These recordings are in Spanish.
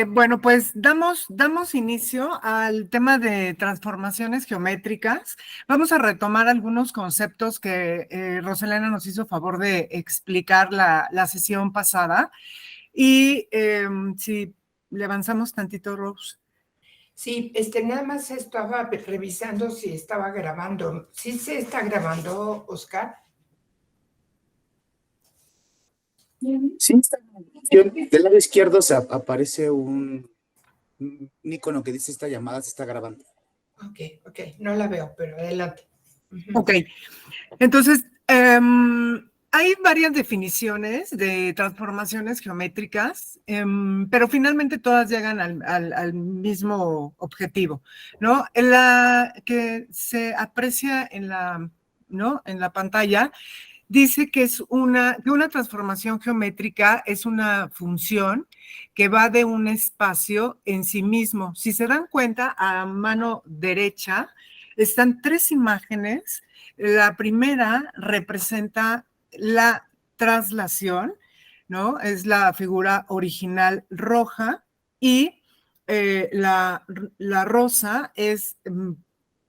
Bueno, pues damos inicio al tema de transformaciones geométricas. Vamos a retomar algunos conceptos que Roselena nos hizo favor de explicar la sesión pasada. Y si le avanzamos tantito, Rose. Sí, nada más estaba revisando si estaba grabando. ¿Sí se está grabando, Oscar? Sí, está bien. Del lado izquierdo aparece un icono que dice esta llamada se está grabando. Ok, no la veo, pero adelante. Ok, entonces hay varias definiciones de transformaciones geométricas, pero finalmente todas llegan al mismo objetivo, ¿no? La que se aprecia ¿no? En la pantalla dice que que una transformación geométrica es una función que va de un espacio en sí mismo. Si se dan cuenta, a mano derecha están tres imágenes. La primera representa la traslación, ¿no? Es la figura original roja y la rosa es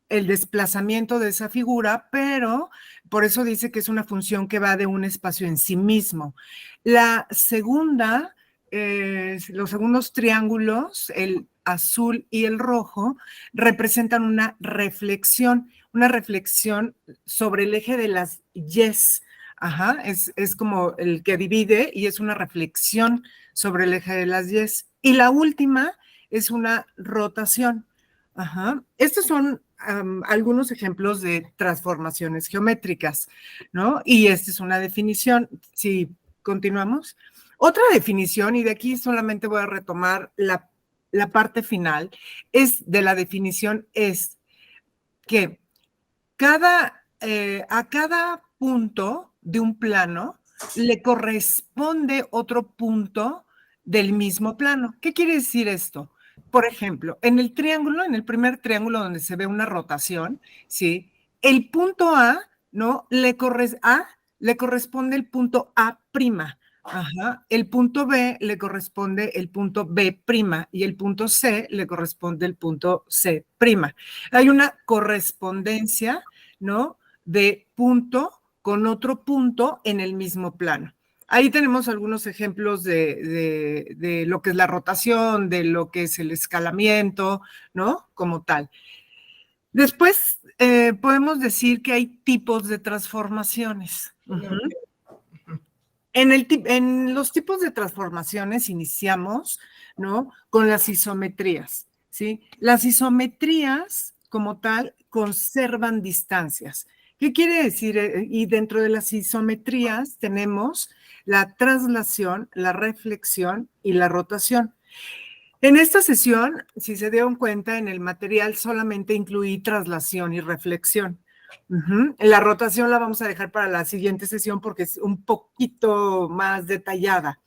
el desplazamiento de esa figura, pero por eso dice que es una función que va de un espacio en sí mismo. La segunda, los segundos triángulos, el azul y el rojo, representan una reflexión sobre el eje de las yes. Ajá, es como el que divide y es una reflexión sobre el eje de las yes. Y la última es una rotación. Ajá. Estos son algunos ejemplos de transformaciones geométricas, ¿no? Y esta es una definición. Si continuamos. Otra definición, y de aquí solamente voy a retomar la parte final, es de la definición es que a cada punto de un plano le corresponde otro punto del mismo plano. ¿Qué quiere decir esto? Por ejemplo, en el triángulo, en el primer triángulo donde se ve una rotación, ¿sí? El punto A, ¿no? Le corresponde el punto A'. Ajá. El punto B le corresponde el punto B' y el punto C le corresponde el punto C'. Hay una correspondencia, ¿no? De punto con otro punto en el mismo plano. Ahí tenemos algunos ejemplos de lo que es la rotación, de lo que es el escalamiento, ¿no? Como tal. Después podemos decir que hay tipos de transformaciones. En los tipos de transformaciones iniciamos, ¿no? Con las isometrías, ¿sí? Las isometrías, como tal, conservan distancias. ¿Qué quiere decir? Y dentro de las isometrías tenemos la traslación, la reflexión y la rotación. En esta sesión, si se dieron cuenta, en el material solamente incluí traslación y reflexión. La rotación la vamos a dejar para la siguiente sesión porque es un poquito más detallada.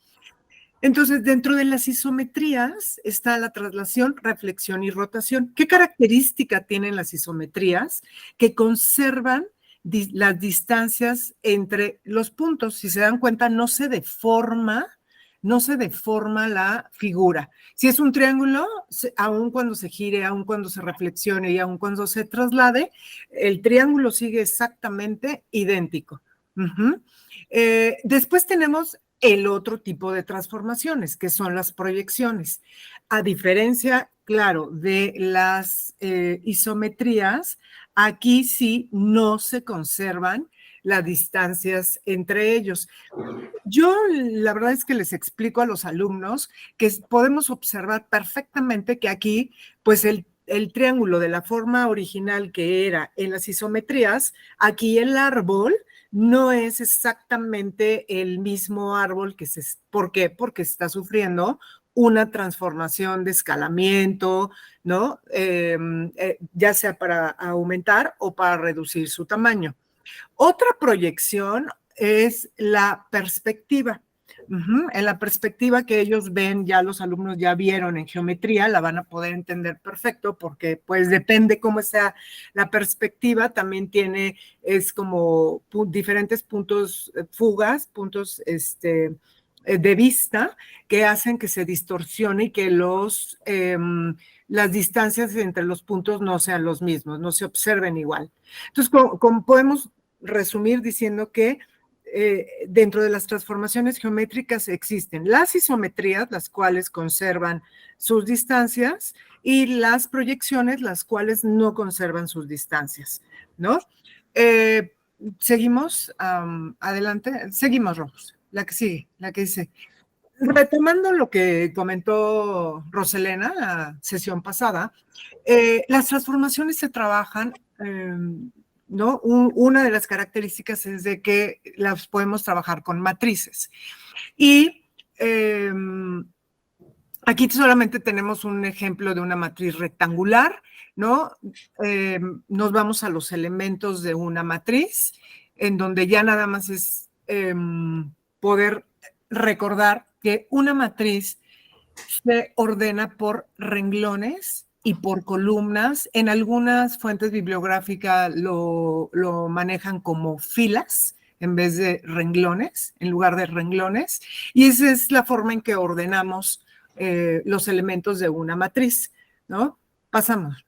Entonces, dentro de las isometrías está la traslación, reflexión y rotación. ¿Qué característica tienen las isometrías? Que conservan las distancias entre los puntos. Si se dan cuenta, no se deforma la figura. Si es un triángulo, aun cuando se gire, aun cuando se reflexione y aun cuando se traslade, el triángulo sigue exactamente idéntico. Después tenemos el otro tipo de transformaciones, que son las proyecciones. A diferencia, claro, de las isometrías, aquí sí no se conservan las distancias entre ellos. Yo la verdad es que les explico a los alumnos que podemos observar perfectamente que aquí, pues el triángulo de la forma original que era en las isometrías, aquí el árbol no es exactamente el mismo árbol ¿por qué? Porque está sufriendo una transformación de escalamiento, ¿no? Ya sea para aumentar o para reducir su tamaño. Otra proyección es la perspectiva. En la perspectiva que ellos ven, ya los alumnos ya vieron en geometría, la van a poder entender perfecto porque pues depende cómo sea la perspectiva, también es como diferentes puntos fugas, puntos de vista que hacen que se distorsione y que las distancias entre los puntos no sean los mismos, no se observen igual. Entonces, como podemos resumir diciendo que dentro de las transformaciones geométricas existen las isometrías, las cuales conservan sus distancias, y las proyecciones, las cuales no conservan sus distancias, ¿no? Seguimos, adelante, seguimos, Rose, la que sigue, la que dice, retomando lo que comentó Roselena la sesión pasada, las transformaciones se trabajan, ¿no? Una de las características es de que las podemos trabajar con matrices. Y aquí solamente tenemos un ejemplo de una matriz rectangular, ¿no? Nos vamos a los elementos de una matriz, en donde ya nada más es poder recordar que una matriz se ordena por renglones y por columnas. En algunas fuentes bibliográficas lo manejan como filas en vez de renglones, en lugar de renglones. Y esa es la forma en que ordenamos los elementos de una matriz, ¿no? Pasamos.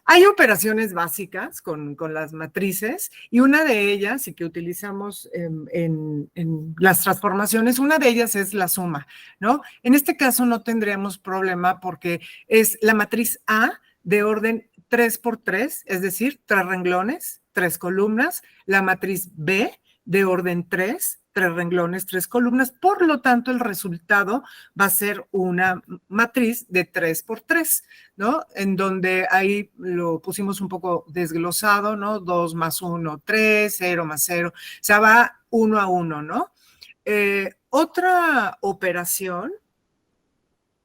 Hay operaciones básicas con las matrices, y una de ellas, y que utilizamos en las transformaciones, una de ellas es la suma, ¿no? En este caso no tendríamos problema porque es la matriz A de orden 3×3, es decir, 3 renglones, 3 columnas, la matriz B de orden 3 renglones, 3 columnas, por lo tanto el resultado va a ser una matriz de 3×3, ¿no? En donde ahí lo pusimos un poco desglosado, ¿no? 2 más 1, 3, 0 más 0, o sea, va 1 a 1, ¿no? Otra operación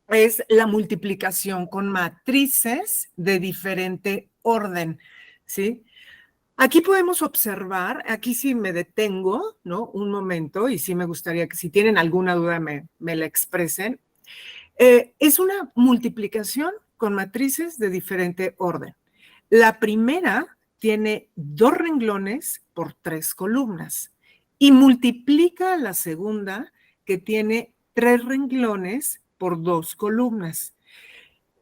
es la multiplicación con matrices de diferente orden, ¿sí? Aquí podemos observar, aquí sí me detengo, ¿no? Un momento, y sí me gustaría que si tienen alguna duda me la expresen. Es una multiplicación con matrices de diferente orden. La primera tiene 2 renglones por 3 columnas y multiplica a la segunda, que tiene 3 renglones por 2 columnas.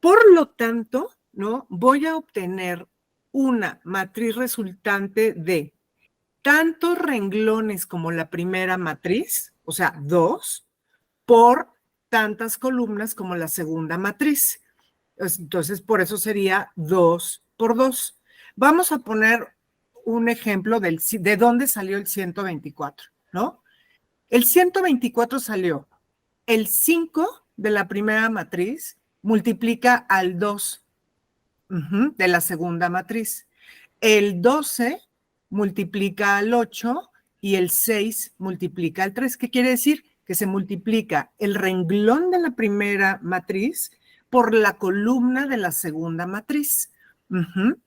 Por lo tanto, ¿no? Voy a obtener una matriz resultante de tantos renglones como la primera matriz, o sea, 2, por tantas columnas como la segunda matriz. Entonces, por eso sería 2 por 2. Vamos a poner un ejemplo de dónde salió el 124, ¿no? El 124 salió el 5 de la primera matriz, multiplica al 2 de la segunda matriz. El 12 multiplica al 8 y el 6 multiplica al 3. ¿Qué quiere decir? Que se multiplica el renglón de la primera matriz por la columna de la segunda matriz. Vamos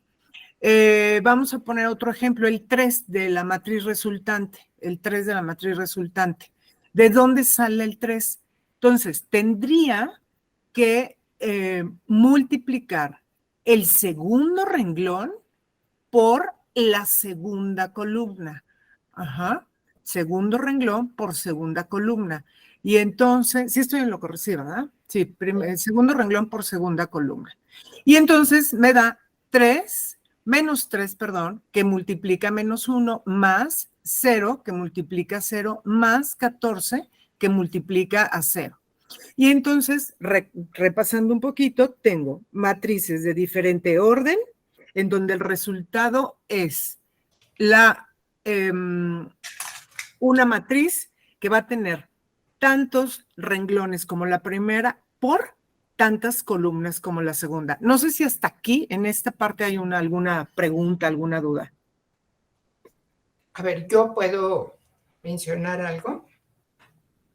a poner otro ejemplo, el 3 de la matriz resultante. El 3 de la matriz resultante. ¿De dónde sale el 3? Entonces, tendría que multiplicar el segundo renglón por la segunda columna. Ajá. Segundo renglón por segunda columna. Y entonces, sí estoy en lo correcto, ¿verdad? Sí, segundo renglón por segunda columna. Y entonces me da 3, menos 3, perdón, que multiplica menos 1, más 0, que multiplica 0, más 14, que multiplica a 0. Y entonces, repasando un poquito, tengo matrices de diferente orden, en donde el resultado es una matriz que va a tener tantos renglones como la primera por tantas columnas como la segunda. No sé si hasta aquí, en esta parte, hay alguna pregunta, alguna duda. A ver, ¿yo puedo mencionar algo?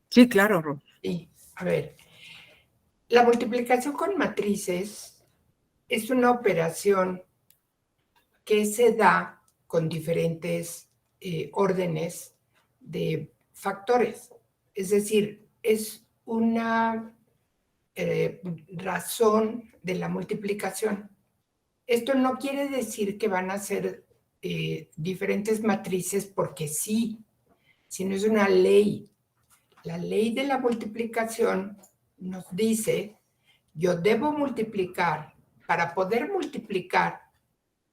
Sí, claro, Ro. Sí, a ver. La multiplicación con matrices es una operación que se da con diferentes órdenes de factores. Es decir, es una razón de la multiplicación. Esto no quiere decir que van a ser diferentes matrices porque sí, sino es una ley. La ley de la multiplicación nos dice, yo debo multiplicar, para poder multiplicar,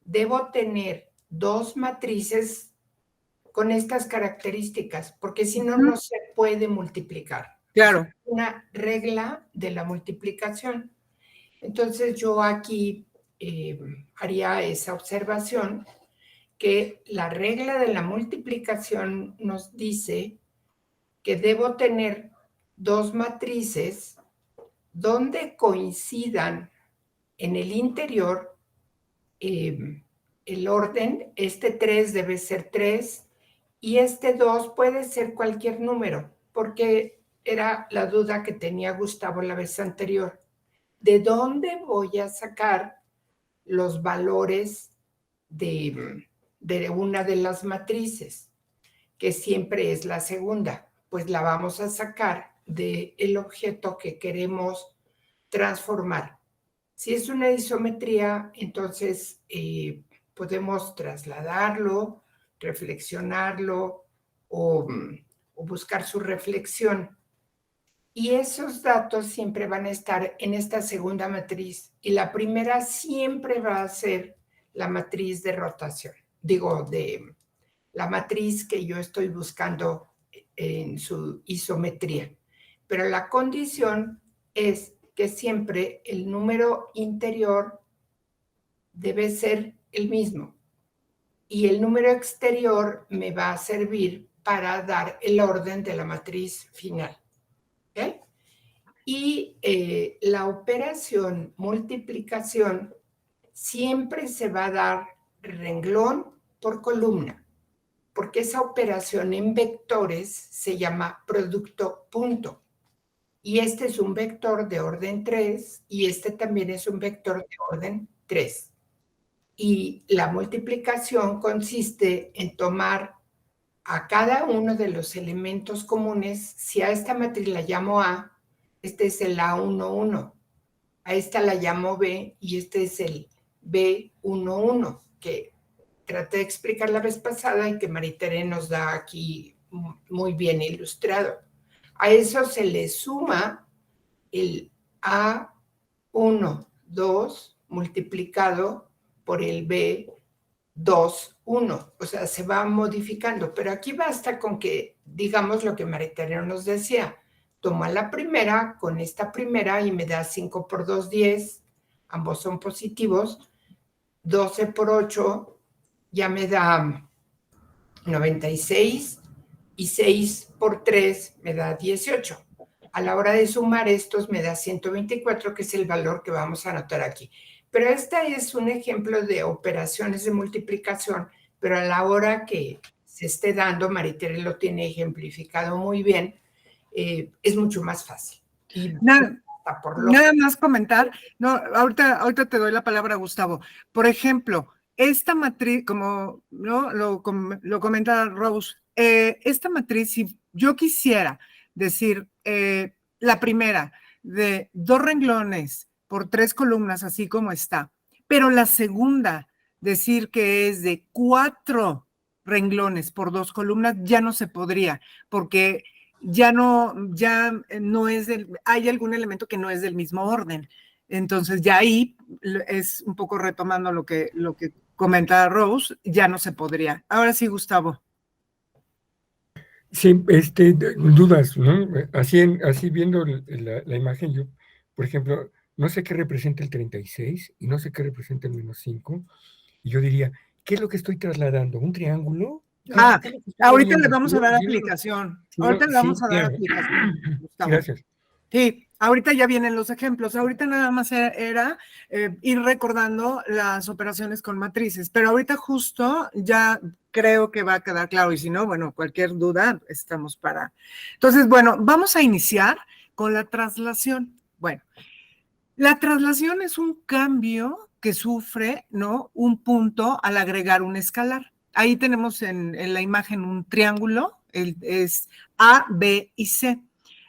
debo tener dos matrices con estas características, porque si no, no se puede multiplicar. Claro. Es una regla de la multiplicación. Entonces yo aquí haría esa observación, que la regla de la multiplicación nos dice que debo tener dos matrices donde coincidan en el interior el orden. Este 3 debe ser 3 y este 2 puede ser cualquier número, porque era la duda que tenía Gustavo la vez anterior. ¿De dónde voy a sacar los valores de una de las matrices, que siempre es la segunda? Pues la vamos a sacar del objeto que queremos transformar. Si es una isometría, entonces podemos trasladarlo, reflexionarlo o buscar su reflexión. Y esos datos siempre van a estar en esta segunda matriz. Y la primera siempre va a ser la matriz de rotación. Digo, de la matriz que yo estoy buscando en su isometría. Pero la condición es que siempre el número interior debe ser el mismo. Y el número exterior me va a servir para dar el orden de la matriz final. ¿Okay? Y la operación multiplicación siempre se va a dar renglón por columna, porque esa operación en vectores se llama producto punto. Y este es un vector de orden 3 y este también es un vector de orden 3. Y la multiplicación consiste en tomar a cada uno de los elementos comunes. Si a esta matriz la llamo A, este es el A11, a esta la llamo B y este es el B11, que traté de explicar la vez pasada y que Maritere nos da aquí muy bien ilustrado. A eso se le suma el A1, 2 multiplicado por el B2, 1. O sea, se va modificando. Pero aquí basta con que digamos lo que Maritere nos decía. Toma la primera con esta primera y me da 5 por 2, 10. Ambos son positivos. 12 por 8 ya me da 96 y 6 por 3 me da 18. A la hora de sumar estos me da 124, que es el valor que vamos a anotar aquí. Pero este es un ejemplo de operaciones de multiplicación, pero a la hora que se esté dando, Maritere lo tiene ejemplificado muy bien, es mucho más fácil. Y nada más comentar, no, ahorita te doy la palabra, Gustavo. Por ejemplo, esta matriz, como ¿no? lo comenta Rose, esta matriz, si yo quisiera decir la primera de 2 renglones por 3 columnas, así como está, pero la segunda decir que es de 4 renglones por 2 columnas, ya no se podría, porque ya no es hay algún elemento que no es del mismo orden. Entonces ya ahí es un poco retomando lo que comenta Rose, ya no se podría. Ahora sí, Gustavo. Sí, dudas, ¿no? Así viendo la imagen, yo, por ejemplo, no sé qué representa el 36 y no sé qué representa el -5, y yo diría, ¿qué es lo que estoy trasladando? ¿Un triángulo? Ahorita le vamos a dar aplicación. Ahorita le vamos a dar aplicación, Gustavo. Gracias. Sí, ahorita ya vienen los ejemplos. Ahorita nada más era ir recordando las operaciones con matrices, pero ahorita justo ya creo que va a quedar claro, y si no, bueno, cualquier duda estamos para. Entonces, bueno, vamos a iniciar con la traslación. Bueno, la traslación es un cambio que sufre, ¿no? Un punto al agregar un escalar. Ahí tenemos en la imagen un triángulo, es A, B y C,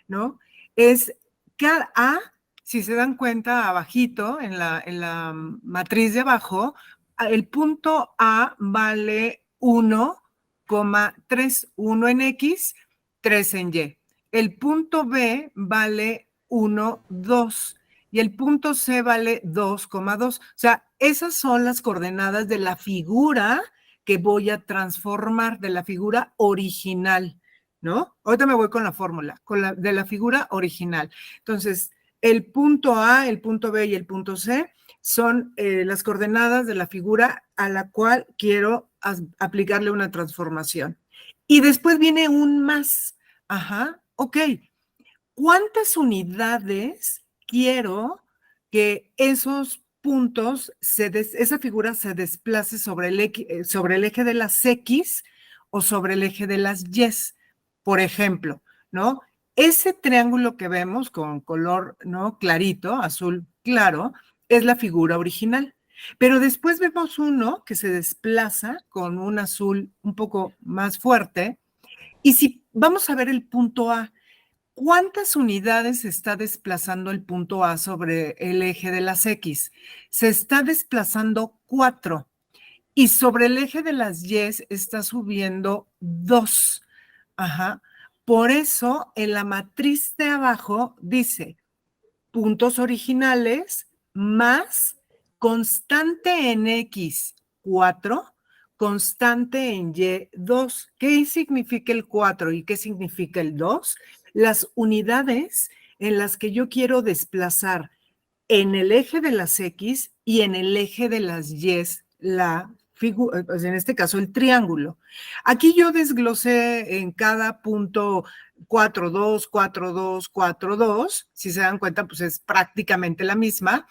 ¿no? Es cada A, si se dan cuenta abajito, en la matriz de abajo, el punto A vale 1,3, 1 en X, 3 en Y. el punto B vale 1, 2 y el punto C vale 2,2. O sea, esas son las coordenadas de la figura que voy a transformar, de la figura original, ¿no? Ahorita me voy con la fórmula, de la figura original. Entonces, el punto A, el punto B y el punto C son las coordenadas de la figura a la cual quiero aplicarle una transformación. Y después viene un más. Ajá, ok. ¿Cuántas unidades quiero que esos puntos, esa figura se desplace sobre el eje de las X o sobre el eje de las Y? Por ejemplo, ¿no? Ese triángulo que vemos con color, ¿no?, clarito, azul claro, es la figura original. Pero después vemos uno que se desplaza con un azul un poco más fuerte. Y si vamos a ver el punto A, ¿cuántas unidades está desplazando el punto A sobre el eje de las X? Se está desplazando 4 y sobre el eje de las Y está subiendo 2. Ajá. Por eso en la matriz de abajo dice puntos originales más constante en X 4, constante en Y 2. ¿Qué significa el 4 y qué significa el 2? Las unidades en las que yo quiero desplazar en el eje de las X y en el eje de las Y, la figura, pues en este caso el triángulo. Aquí yo desglosé en cada punto 4, 2, 4, 2, 4, 2. Si se dan cuenta, pues es prácticamente la misma.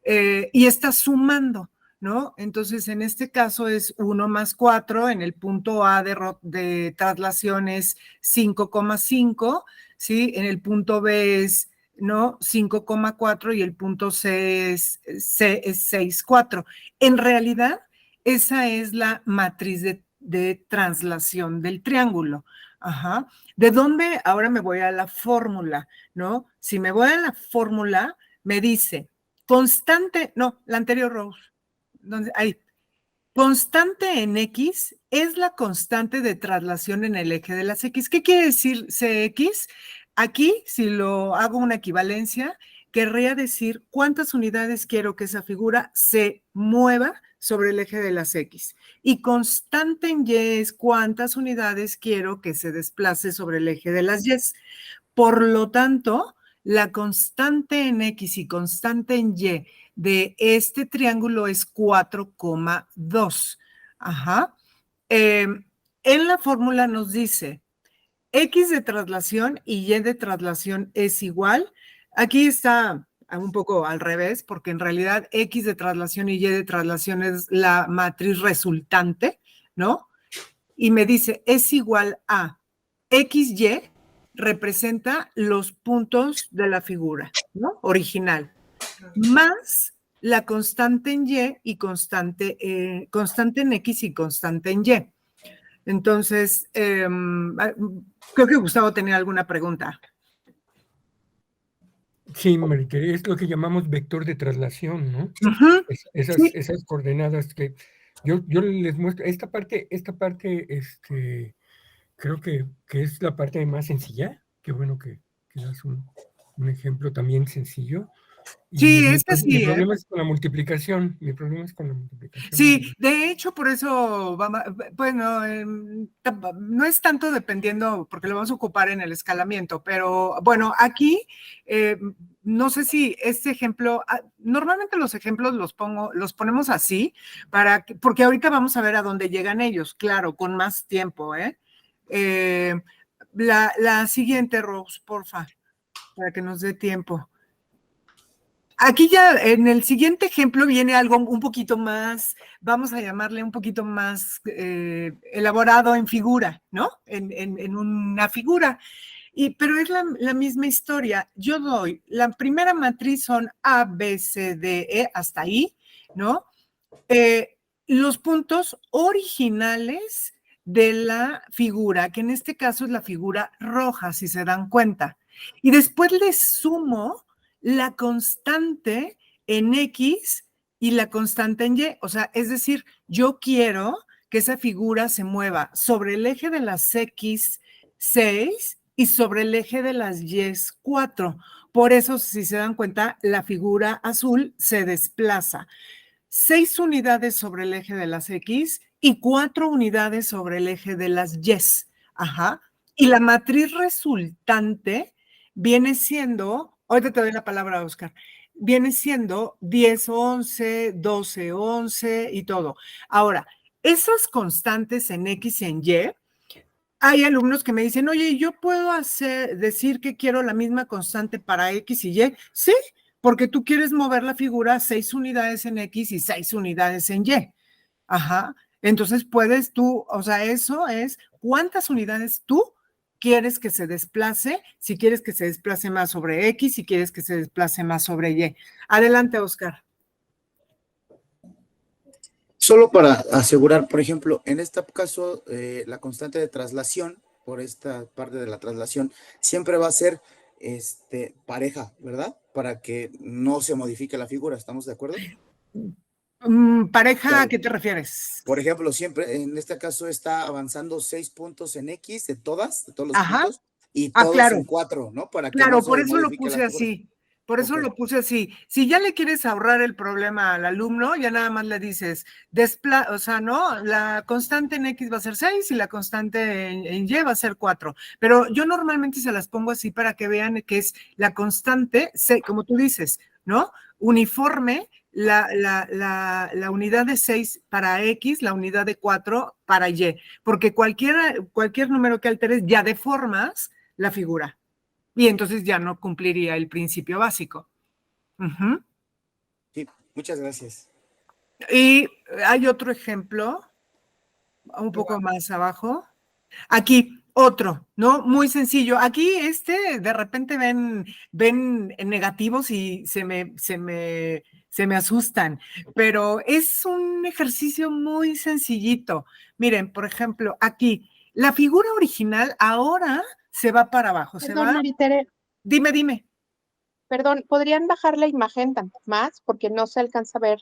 Y está sumando, ¿no? Entonces, en este caso es 1 más 4, en el punto A de traslación es 5,5, ¿sí? En el punto B es, ¿no?, 5,4 y el punto C es 6,4. En realidad, esa es la matriz de traslación del triángulo. Ajá. ¿De dónde? Ahora me voy a la fórmula, ¿no? Si me voy a la fórmula, me dice constante, no, la anterior, Rose. Ahí. Constante en X es la constante de traslación en el eje de las X. ¿Qué quiere decir CX? Aquí, si lo hago una equivalencia, querría decir cuántas unidades quiero que esa figura se mueva sobre el eje de las X. Y constante en Y es cuántas unidades quiero que se desplace sobre el eje de las Y. Por lo tanto, la constante en X y constante en Y de este triángulo es 4,2. Ajá. En la fórmula nos dice X de traslación y Y de traslación es igual. Aquí está un poco al revés, porque en realidad X de traslación y Y de traslación es la matriz resultante, ¿no? Y me dice, es igual a XY, representa los puntos de la figura, ¿no?, original, más la constante en Y y constante en X y constante en Y. Entonces, creo que Gustavo tenía alguna pregunta. Sí, Maritere, es lo que llamamos vector de traslación, ¿no? Uh-huh. Esas coordenadas que yo les muestro. Esta parte, creo que es la parte más sencilla. Qué bueno que das un ejemplo también sencillo. Y sí, esta sí. Mi problema es con la multiplicación. Sí, de hecho, por eso, bueno, no es tanto dependiendo, porque lo vamos a ocupar en el escalamiento, pero bueno, aquí, no sé si este ejemplo, normalmente los ejemplos los ponemos así, porque ahorita vamos a ver a dónde llegan ellos, claro, con más tiempo, ¿eh? La siguiente, Rose, porfa, para que nos dé tiempo. Aquí ya en el siguiente ejemplo viene algo un poquito más, vamos a llamarle un poquito más elaborado en figura, ¿no? En una figura. Pero es la misma historia. Yo doy, la primera matriz son A, B, C, D, E, hasta ahí, ¿no? Los puntos originales de la figura, que en este caso es la figura roja, si se dan cuenta. Y después le sumo la constante en X y la constante en Y. O sea, es decir, yo quiero que esa figura se mueva sobre el eje de las X 6 y sobre el eje de las Y 4. Por eso, si se dan cuenta, la figura azul se desplaza. 6 unidades sobre el eje de las X y 4 unidades sobre el eje de las Y. Ajá. Y la matriz resultante viene siendo, ahorita te doy la palabra, Oscar, viene siendo 10, 11, 12, 11 y todo. Ahora, esas constantes en X y en Y, hay alumnos que me dicen, oye, ¿yo puedo decir que quiero la misma constante para X y Y? Sí, porque tú quieres mover la figura 6 unidades en X y 6 unidades en Y. Ajá. Entonces puedes tú, o sea, eso es cuántas unidades tú quieres que se desplace, si quieres que se desplace más sobre X, si quieres que se desplace más sobre Y. Adelante, Oscar. Solo para asegurar, por ejemplo, en este caso, la constante de traslación, por esta parte de la traslación, siempre va a ser pareja, ¿verdad? Para que no se modifique la figura, ¿estamos de acuerdo? Pareja, ¿a Claro. qué te refieres? Por ejemplo, siempre, en este caso está avanzando 6 puntos en X de todos los Ajá. puntos, y Ah, todos claro. en 4, ¿no? Para que no Claro, se por eso lo modifique la puse figura. así. Por eso Ok. lo puse así. Si ya le quieres ahorrar el problema al alumno, ya nada más le dices, o sea, ¿no? La constante en X va a ser 6 y la constante en Y va a ser 4. Pero yo normalmente se las pongo así para que vean que es la constante, como tú dices, ¿no? Uniforme, la unidad de 6 para X, la unidad de 4 para Y. Porque cualquier número que alteres ya deformas la figura. Y entonces ya no cumpliría el principio básico. Uh-huh. Sí, muchas gracias. Y hay otro ejemplo, un poco más abajo. Aquí, otro, ¿no? Muy sencillo. Aquí de repente ven negativos y se me asustan, pero es un ejercicio muy sencillito. Miren, por ejemplo, aquí, la figura original ahora se va para abajo, se Perdón, va. Maritere, Dime. perdón, ¿podrían bajar la imagen tanto más? Porque no se alcanza a ver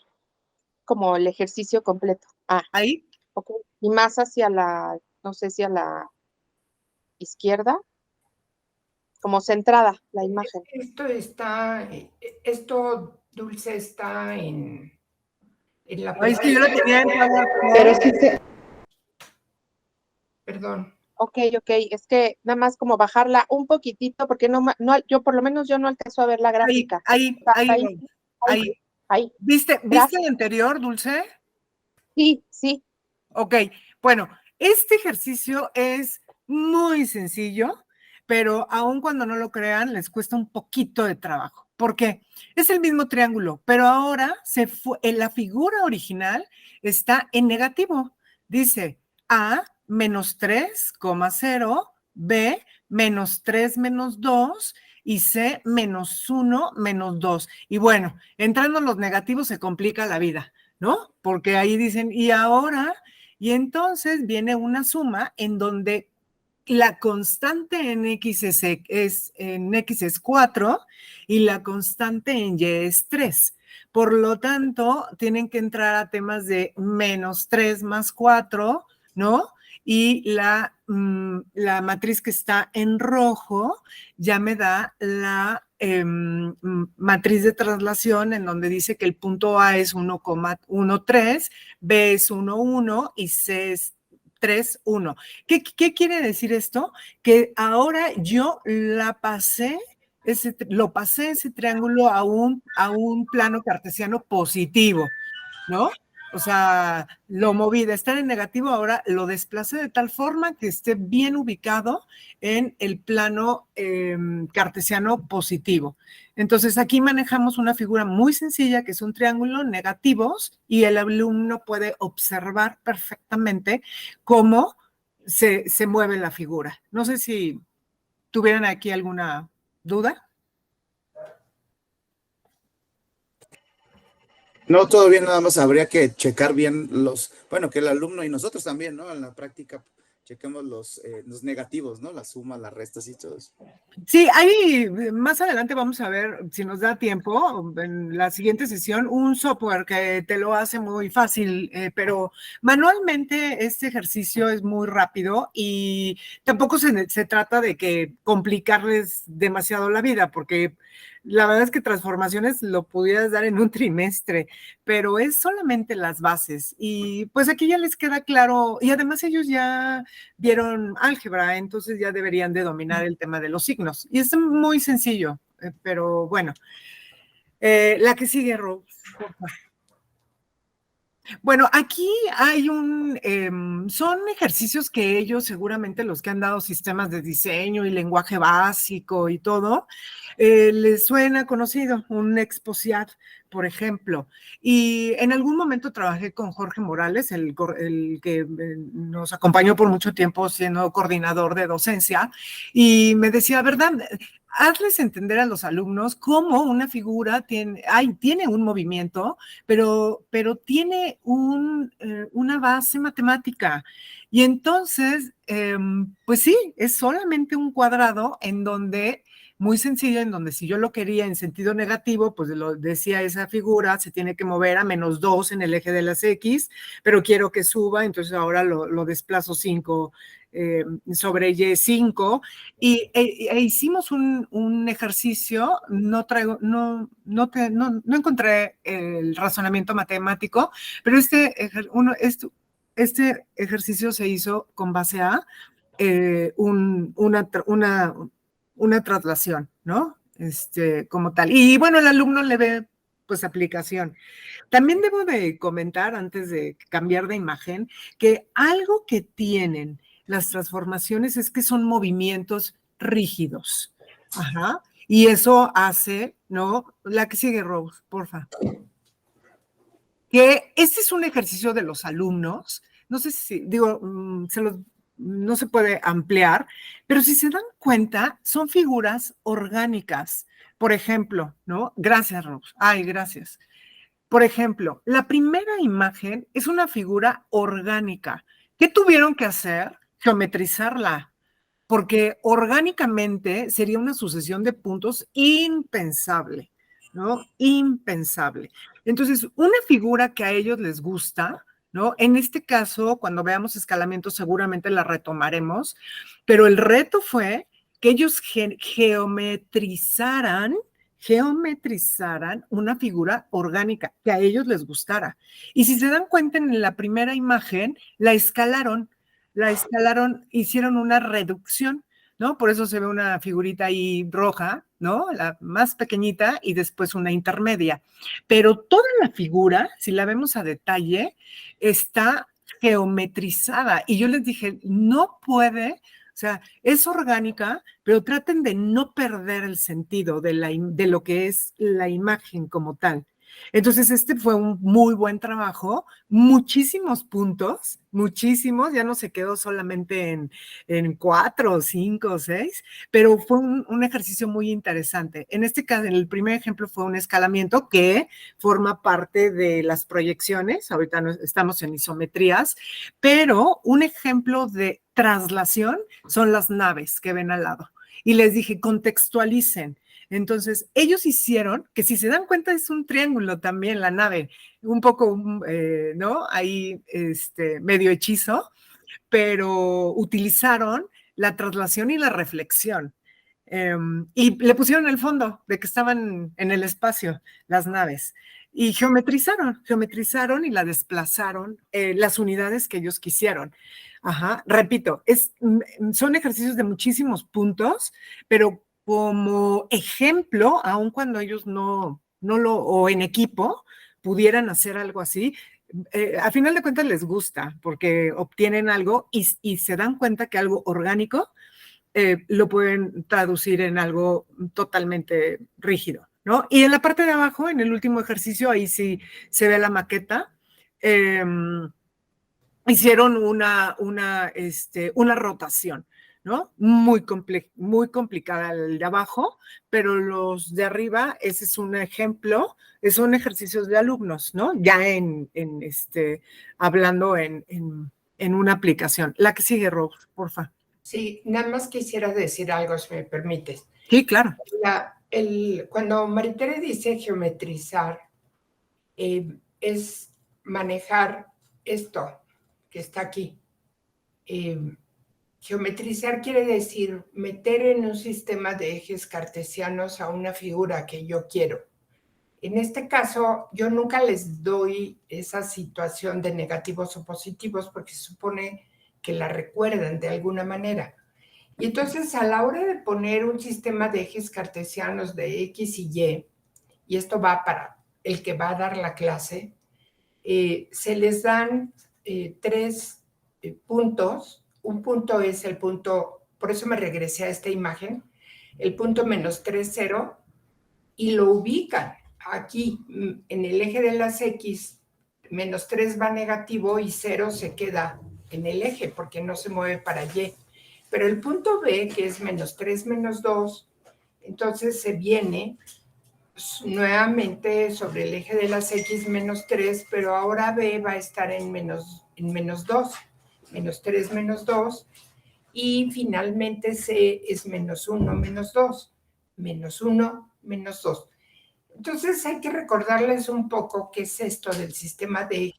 como el ejercicio completo. Ah, Ahí. ok. Y más hacia no sé si a la izquierda, como centrada la imagen. Esto, Dulce, está en la Ay, es que yo lo tenía en Pero es PowerPoint. que Perdón. Ok, es que nada más como bajarla un poquitito, porque yo por lo menos yo no alcanzo a ver la gráfica. Ahí Ahí, voy. Ahí. ahí. ¿Viste Gracias. el anterior, Dulce? Sí. Ok, bueno, este ejercicio es muy sencillo, pero aun cuando no lo crean, les cuesta un poquito de trabajo. ¿Por qué? Es el mismo triángulo, pero ahora la figura original está en negativo. Dice A menos 3,0, B menos 3 menos 2 y C menos 1 menos 2. Y bueno, entrando en los negativos se complica la vida, ¿no? Porque ahí dicen, y ahora, y entonces viene una suma en donde la constante en X es 4 y la constante en Y es 3. Por lo tanto, tienen que entrar a temas de menos 3 más 4, ¿no? Y la matriz que está en rojo ya me da la matriz de traslación en donde dice que el punto A es 1,13, B es 1,1 y C es 3,1. ¿Qué quiere decir esto? Que ahora yo lo pasé ese triángulo a un plano cartesiano positivo, ¿no? O sea, lo moví de estar en negativo, ahora lo desplacé de tal forma que esté bien ubicado en el plano cartesiano positivo. Entonces, aquí manejamos una figura muy sencilla que es un triángulo negativos y el alumno puede observar perfectamente cómo se mueve la figura. No sé si tuvieran aquí alguna duda. No, todo bien, nada más habría que checar bien bueno, que el alumno y nosotros también, ¿no? En la práctica, chequemos los negativos, ¿no? Las sumas, las restas y todo eso. Sí, ahí más adelante vamos a ver, si nos da tiempo, en la siguiente sesión, un software que te lo hace muy fácil, pero manualmente este ejercicio es muy rápido y tampoco se trata de que complicarles demasiado la vida, porque la verdad es que transformaciones lo pudieras dar en un trimestre, pero es solamente las bases y pues aquí ya les queda claro y además ellos ya vieron álgebra, entonces ya deberían de dominar el tema de los signos. Y es muy sencillo, pero bueno. La que sigue, Rose. Bueno, aquí hay son ejercicios que ellos, seguramente los que han dado sistemas de diseño y lenguaje básico y todo, les suena conocido, un Exposiad, por ejemplo. Y en algún momento trabajé con Jorge Morales, el que nos acompañó por mucho tiempo siendo coordinador de docencia, y me decía, ¿verdad? Hazles entender a los alumnos cómo una figura tiene un movimiento, pero tiene una base matemática. Y entonces, pues sí, es solamente un cuadrado en donde, muy sencillo, en donde si yo lo quería en sentido negativo, pues lo decía esa figura, se tiene que mover a -2 en el eje de las X, pero quiero que suba, entonces ahora lo desplazo 5 sobre Y5 e hicimos un ejercicio, no encontré el razonamiento matemático, pero este ejercicio se hizo con base a una traslación, ¿no? Como tal. Y bueno, el alumno le ve pues aplicación. También debo de comentar, antes de cambiar de imagen, que algo que tienen las transformaciones es que son movimientos rígidos. Ajá. Y eso hace, ¿no? La que sigue, Rose, porfa. Que este es un ejercicio de los alumnos. No sé si, digo, no se puede ampliar, pero si se dan cuenta, son figuras orgánicas. Por ejemplo, ¿no? Gracias, Rose. Ay, gracias. Por ejemplo, la primera imagen es una figura orgánica. ¿Qué tuvieron que hacer? Geometrizarla, porque orgánicamente sería una sucesión de puntos impensable, ¿no? Impensable. Entonces, una figura que a ellos les gusta, ¿no? En este caso, cuando veamos escalamiento, seguramente la retomaremos, pero el reto fue que ellos geometrizaran una figura orgánica que a ellos les gustara. Y si se dan cuenta en la primera imagen, la escalaron, hicieron una reducción, ¿no? Por eso se ve una figurita ahí roja, ¿no? La más pequeñita y después una intermedia. Pero toda la figura, si la vemos a detalle, está geometrizada. Y yo les dije, no puede, o sea, es orgánica, pero traten de no perder el sentido de lo que es la imagen como tal. Entonces, este fue un muy buen trabajo, muchísimos puntos, muchísimos, ya no se quedó solamente en 4, 5, 6, pero fue un ejercicio muy interesante. En este caso, en el primer ejemplo fue un escalamiento que forma parte de las proyecciones, ahorita estamos en isometrías, pero un ejemplo de traslación son las naves que ven al lado. Y les dije, contextualicen. Entonces, ellos hicieron, que si se dan cuenta es un triángulo también la nave, un poco, ¿no? Ahí, medio hechizo, pero utilizaron la traslación y la reflexión. Y le pusieron el fondo de que estaban en el espacio las naves. Y geometrizaron y la desplazaron las unidades que ellos quisieron. Ajá, repito, son ejercicios de muchísimos puntos, pero como ejemplo, aun cuando ellos o en equipo, pudieran hacer algo así, a final de cuentas les gusta porque obtienen algo y se dan cuenta que algo orgánico lo pueden traducir en algo totalmente rígido, ¿no? Y en la parte de abajo, en el último ejercicio, ahí sí se ve la maqueta. Hicieron una rotación, ¿no? Muy complicada el de abajo, pero los de arriba, ese es un ejemplo, son ejercicios de alumnos, ¿no? Ya hablando en en una aplicación. La que sigue, Rose, porfa. Sí, nada más quisiera decir algo, si me permites. Sí, claro. Cuando Maritere dice geometrizar, es manejar esto que está aquí. Geometrizar quiere decir meter en un sistema de ejes cartesianos a una figura que yo quiero. En este caso, yo nunca les doy esa situación de negativos o positivos porque se supone que la recuerdan de alguna manera. Y entonces, a la hora de poner un sistema de ejes cartesianos de X y esto va para el que va a dar la clase, se les dan 3 puntos. Un punto es el punto, por eso me regresé a esta imagen, el punto -3, 0, y lo ubican aquí en el eje de las X. -3 va negativo y 0 se queda en el eje porque no se mueve para Y. Pero el punto B, que es -3, -2, entonces se viene nuevamente sobre el eje de las X, -3, pero ahora B va a estar en -2, -3, -2, y finalmente C es -1, -2, -1, -2. Entonces hay que recordarles un poco qué es esto del sistema de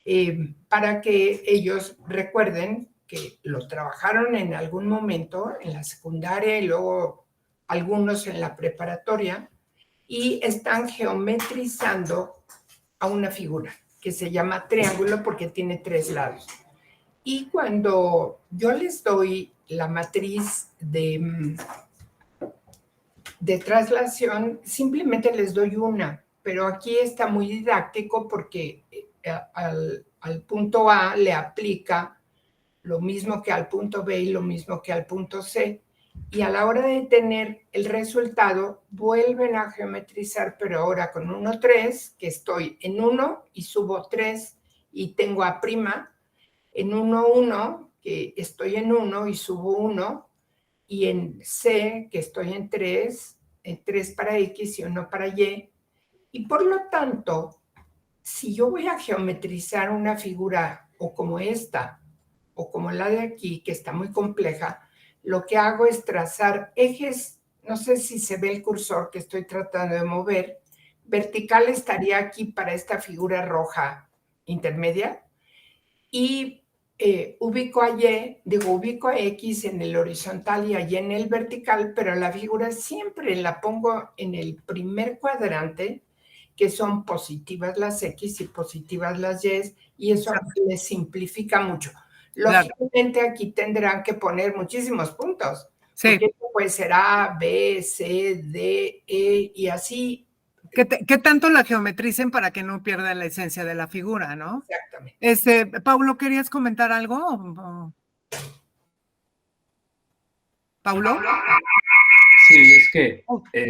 ejes, para que ellos recuerden que lo trabajaron en algún momento en la secundaria y luego algunos en la preparatoria, y están geometrizando a una figura que se llama triángulo porque tiene 3 lados. Y cuando yo les doy la matriz de traslación, simplemente les doy una, pero aquí está muy didáctico porque al punto A le aplica lo mismo que al punto B y lo mismo que al punto C, y a la hora de tener el resultado vuelven a geometrizar, pero ahora con 1, 3, que estoy en 1 y subo 3 y tengo A', en 1, 1, que estoy en 1 y subo 1, y en C, que estoy en 3 para X y 1 para Y, y por lo tanto, si yo voy a geometrizar una figura o como esta, o como la de aquí, que está muy compleja, lo que hago es trazar ejes, no sé si se ve el cursor que estoy tratando de mover, vertical estaría aquí para esta figura roja intermedia, y ubico a X en el horizontal y a Y en el vertical, pero la figura siempre la pongo en el primer cuadrante, que son positivas las X y positivas las Y, y eso les simplifica mucho. Lógicamente aquí tendrán que poner muchísimos puntos, porque puede ser A, B, C, D, E, y así. ¿Qué tanto la geometricen para que no pierda la esencia de la figura, no? Exactamente. Paulo, ¿querías comentar algo? ¿Paulo? Sí, es que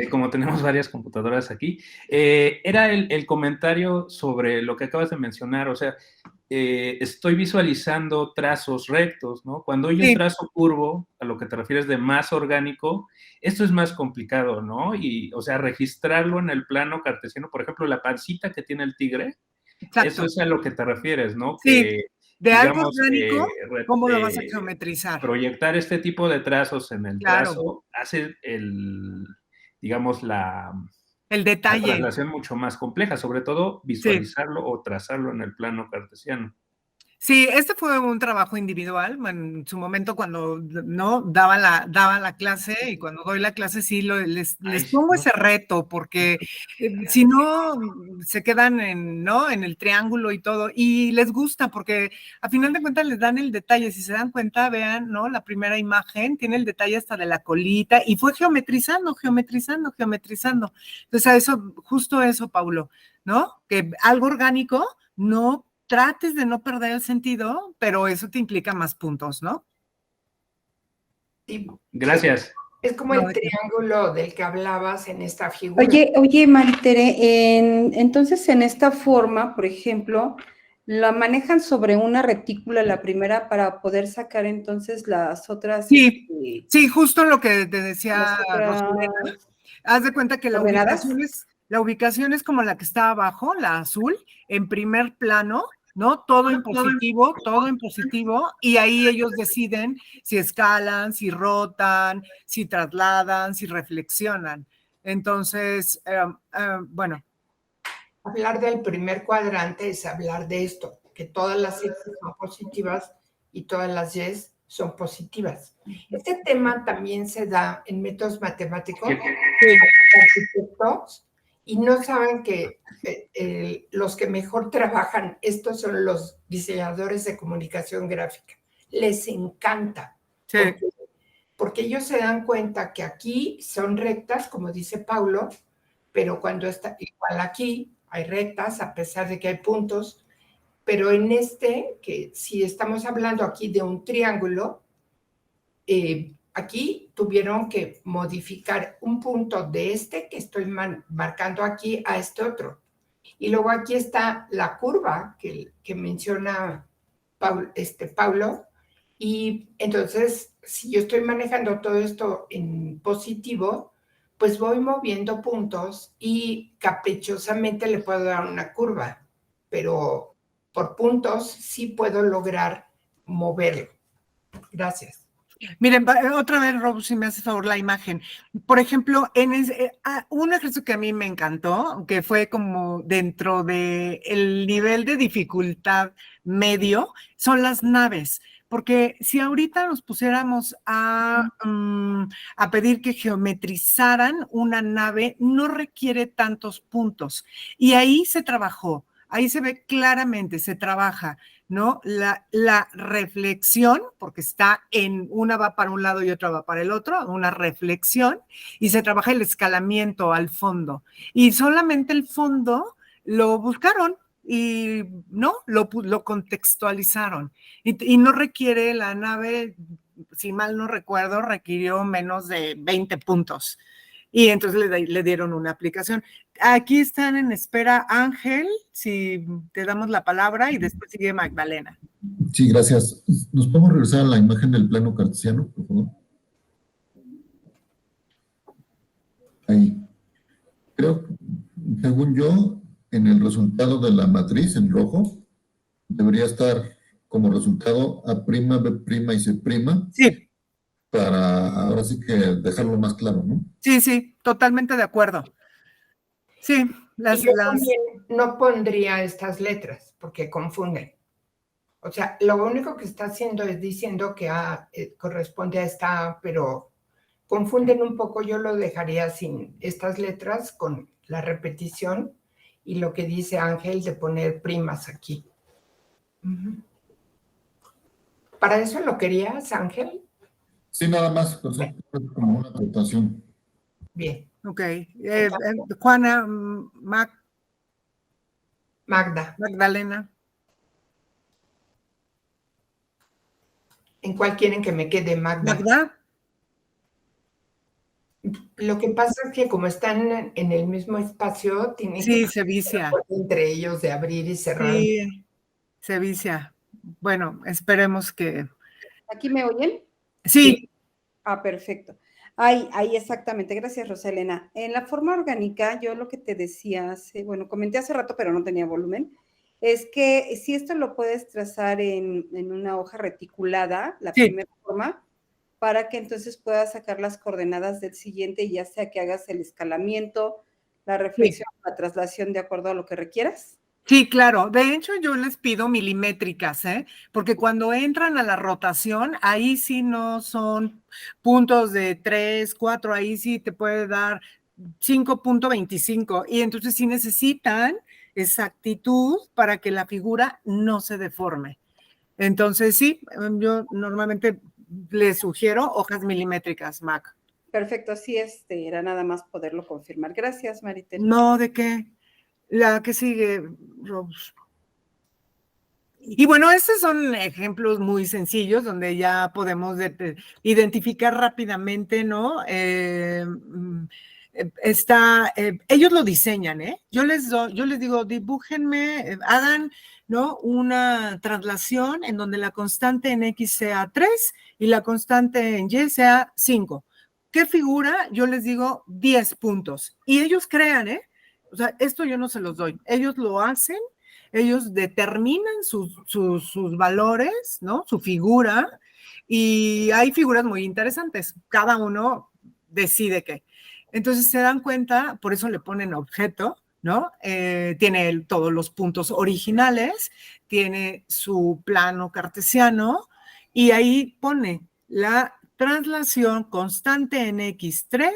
como tenemos varias computadoras aquí, era el comentario sobre lo que acabas de mencionar, o sea, estoy visualizando trazos rectos, ¿no? Cuando hay un trazo curvo, a lo que te refieres de más orgánico, esto es más complicado, ¿no? Y, o sea, registrarlo en el plano cartesiano, por ejemplo, la pancita que tiene el tigre, eso es a lo que te refieres, ¿no? Sí, que, de digamos, algo orgánico, ¿cómo lo vas a geometrizar? Proyectar este tipo de trazos en el trazo hace digamos, el detalle. La traslación mucho más compleja, sobre todo visualizarlo o trazarlo en el plano cartesiano. Sí, este fue un trabajo individual. En su momento, cuando no daba la clase, y cuando doy la clase, sí les pongo ese reto, porque si no, se quedan en el triángulo y todo, y les gusta, porque a final de cuentas les dan el detalle. Si se dan cuenta, vean, ¿no? La primera imagen tiene el detalle hasta de la colita, y fue geometrizando. Entonces, justo eso, Paulo, ¿no? Que algo orgánico, no trates de no perder el sentido, pero eso te implica más puntos, ¿no? Sí. Gracias. Es como el triángulo del que hablabas en esta figura. Oye, Maritere, entonces en esta forma, por ejemplo, la manejan sobre una retícula la primera para poder sacar entonces las otras. Sí, justo lo que te decía Rosalena. Haz de cuenta que la ubicación es como la que está abajo, la azul, en primer plano, ¿no? Todo en positivo, y ahí ellos deciden si escalan, si rotan, si trasladan, si reflexionan. Entonces, bueno. Hablar del primer cuadrante es hablar de esto, que todas las X son positivas y todas las Y son positivas. Este tema también se da en métodos matemáticos, arquitectos, y no saben que los que mejor trabajan, estos son los diseñadores de comunicación gráfica. Les encanta. Sí. Porque ellos se dan cuenta que aquí son rectas, como dice Paulo, pero cuando está igual aquí, hay rectas, a pesar de que hay puntos, pero en que si estamos hablando aquí de un triángulo, aquí tuvieron que modificar un punto de que estoy marcando aquí a este otro. Y luego aquí está la curva que menciona Paulo, y entonces, si yo estoy manejando todo esto en positivo, pues voy moviendo puntos y caprichosamente le puedo dar una curva, pero por puntos sí puedo lograr moverlo. Gracias. Miren, otra vez, Rob, si me hace favor la imagen. Por ejemplo, un ejercicio que a mí me encantó, que fue como dentro del nivel de dificultad medio, son las naves. Porque si ahorita nos pusiéramos a pedir que geometrizaran una nave, no requiere tantos puntos. Y ahí se trabajó, ahí se ve claramente, se trabaja, ¿no? La reflexión, porque una va para un lado y otra va para el otro, una reflexión, y se trabaja el escalamiento al fondo. Y solamente el fondo lo buscaron y no, lo contextualizaron. Y no requiere la nave, si mal no recuerdo, requirió menos de 20 puntos. Y entonces le dieron una aplicación. Aquí están en espera Ángel, si te damos la palabra, y después sigue Magdalena. Sí, gracias. ¿Nos podemos regresar a la imagen del plano cartesiano, por favor? Ahí. Creo, según yo, en el resultado de la matriz, en rojo, debería estar como resultado A', B' y C'. Sí. Para ahora sí que dejarlo más claro, ¿no? Sí, totalmente de acuerdo. Sí, yo también no pondría estas letras porque confunden. O sea, lo único que está haciendo es diciendo que A corresponde a esta A, pero confunden un poco. Yo lo dejaría sin estas letras, con la repetición y lo que dice Ángel de poner primas aquí. ¿Para eso lo querías, Ángel? Sí, nada más, pues, como una anotación. Bien. Ok. Juana, Magdalena. ¿En cuál quieren que me quede, Magda? ¿Magda? Lo que pasa es que como están en el mismo espacio, tienen que se vicia entre ellos de abrir y cerrar. Sí, se vicia. Bueno, esperemos que... ¿Aquí me oyen? Sí. Ah, perfecto. Ahí exactamente. Gracias, Rosalena. En la forma orgánica, yo lo que te decía, comenté hace rato, pero no tenía volumen, es que si esto lo puedes trazar en una hoja reticulada, la primera forma, para que entonces puedas sacar las coordenadas del siguiente, ya sea que hagas el escalamiento, la reflexión, la traslación de acuerdo a lo que requieras. Sí, claro. De hecho, yo les pido milimétricas, porque cuando entran a la rotación, ahí sí no son puntos de 3, 4, ahí sí te puede dar 5.25. Y entonces sí necesitan exactitud para que la figura no se deforme. Entonces sí, yo normalmente les sugiero hojas milimétricas, Mac. Perfecto, sí, era nada más poderlo confirmar. Gracias, Maritel. No, ¿de qué? La que sigue, Robs. Y bueno, estos son ejemplos muy sencillos donde ya podemos identificar rápidamente, ¿no? Ellos lo diseñan, ¿eh? Yo les digo, dibújenme, hagan, ¿no? Una traslación en donde la constante en X sea 3 y la constante en Y sea 5. ¿Qué figura? Yo les digo 10 puntos. Y ellos crean, ¿eh? O sea, esto yo no se los doy. Ellos lo hacen, ellos determinan sus valores, ¿no? Su figura, y hay figuras muy interesantes, cada uno decide qué. Entonces se dan cuenta, por eso le ponen objeto, ¿no? Tiene todos los puntos originales, tiene su plano cartesiano, y ahí pone la traslación constante en X3,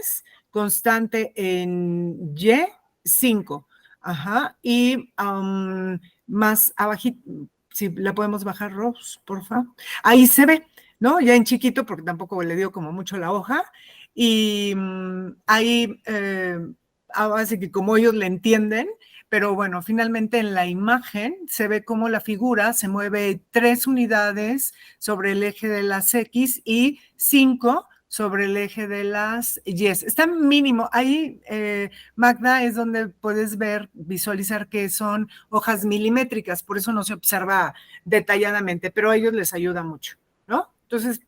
constante en Y5. Ajá, y más abajito, si la podemos bajar, Rose, por favor. Ahí se ve, ¿no? Ya en chiquito, porque tampoco le dio como mucho la hoja, y ahí, así que como ellos le entienden, pero bueno, finalmente en la imagen se ve como la figura se mueve 3 unidades sobre el eje de las X y 5 sobre el eje de las Y. Está mínimo. Ahí, Magda, es donde puedes ver, visualizar que son hojas milimétricas, por eso no se observa detalladamente, pero a ellos les ayuda mucho, ¿no? Entonces,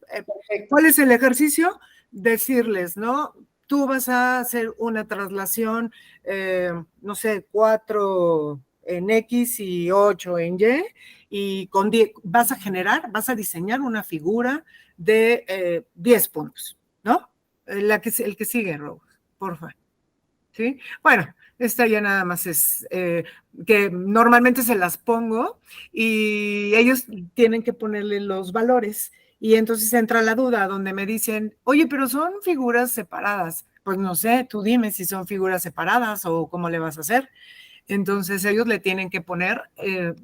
¿cuál es el ejercicio? Decirles, ¿no? Tú vas a hacer una traslación, no sé, 4 en X y 8 en Y, con 10 vas a diseñar una figura de 10 puntos, ¿no? El que sigue, Rose, porfa. ¿Sí? Bueno, esta ya nada más es que normalmente se las pongo y ellos tienen que ponerle los valores. Y entonces entra la duda donde me dicen, oye, pero son figuras separadas. Pues no sé, tú dime si son figuras separadas o cómo le vas a hacer. Entonces ellos le tienen que poner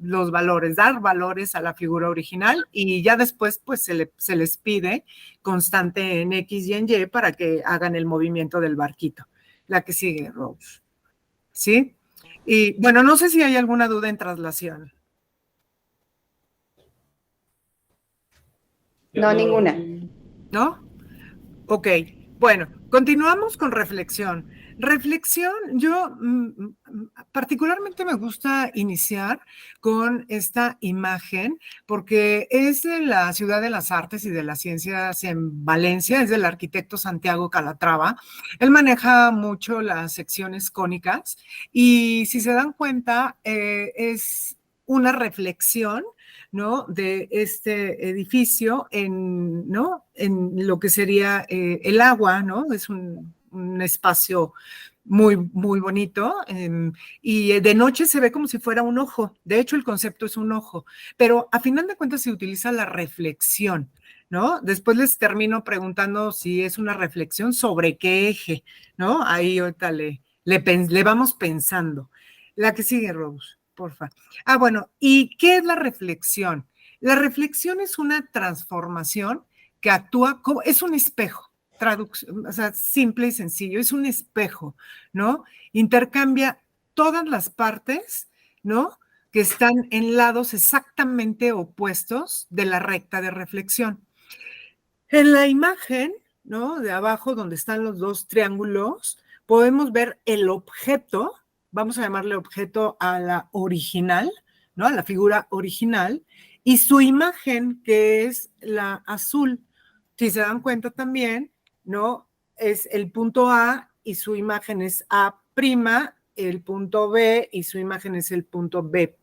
los valores, dar valores a la figura original y ya después pues se les pide constante en X y en Y para que hagan el movimiento del barquito. La que sigue, Rose. ¿Sí? Y bueno, no sé si hay alguna duda en traslación. No, ninguna. ¿No? Ok, bueno, continuamos con reflexión. Reflexión, yo particularmente me gusta iniciar con esta imagen porque es de la Ciudad de las Artes y de las Ciencias en Valencia, es del arquitecto Santiago Calatrava. Él maneja mucho las secciones cónicas y si se dan cuenta es una reflexión, ¿no? De este edificio ¿no? En lo que sería el agua, ¿no? Es un espacio muy, muy bonito y de noche se ve como si fuera un ojo. De hecho, el concepto es un ojo, pero a final de cuentas se utiliza la reflexión, ¿no? Después les termino preguntando si es una reflexión sobre qué eje, ¿no? Ahí ahorita le vamos pensando. La que sigue, Rose, porfa. Ah, bueno, ¿y qué es la reflexión? La reflexión es una transformación que actúa como, es un espejo, o sea, simple y sencillo, es un espejo, ¿no? Intercambia todas las partes, ¿no? Que están en lados exactamente opuestos de la recta de reflexión. En la imagen, ¿no? De abajo, donde están los dos triángulos, podemos ver el objeto, vamos a llamarle objeto a la original, ¿no? A la figura original, y su imagen, que es la azul. Si se dan cuenta también, ¿no? Es el punto A y su imagen es A', el punto B y su imagen es el punto B',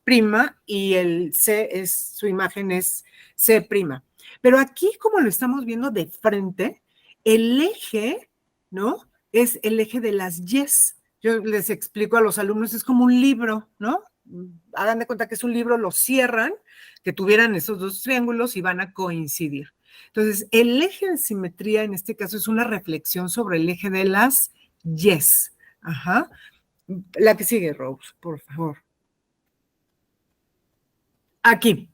y el C su imagen es C'. Pero aquí, como lo estamos viendo de frente, el eje, ¿no? Es el eje de las Y's. Yo les explico a los alumnos, es como un libro, ¿no? Hagan de cuenta que es un libro, lo cierran, que tuvieran esos dos triángulos y van a coincidir. Entonces, el eje de simetría en este caso es una reflexión sobre el eje de las Y's. Ajá. La que sigue, Rose, por favor. Aquí.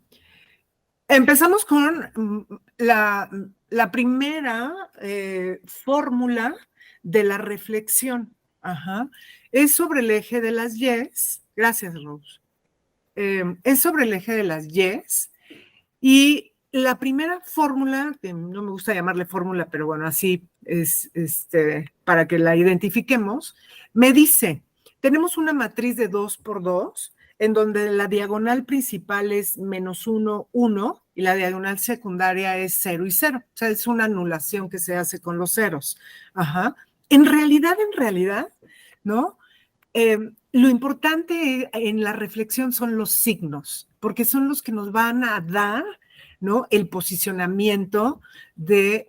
Empezamos con la primera fórmula de la reflexión. Ajá. Es sobre el eje de las Y's. Gracias, Rose. Es sobre el eje de las Y's. Y la primera fórmula, que no me gusta llamarle fórmula, pero bueno, así es para que la identifiquemos, me dice, tenemos una matriz de 2 por 2, en donde la diagonal principal es -1, 1, y la diagonal secundaria es 0 y 0. O sea, es una anulación que se hace con los ceros. Ajá. En realidad, ¿no? Lo importante en la reflexión son los signos, porque son los que nos van a dar, ¿no?, el posicionamiento de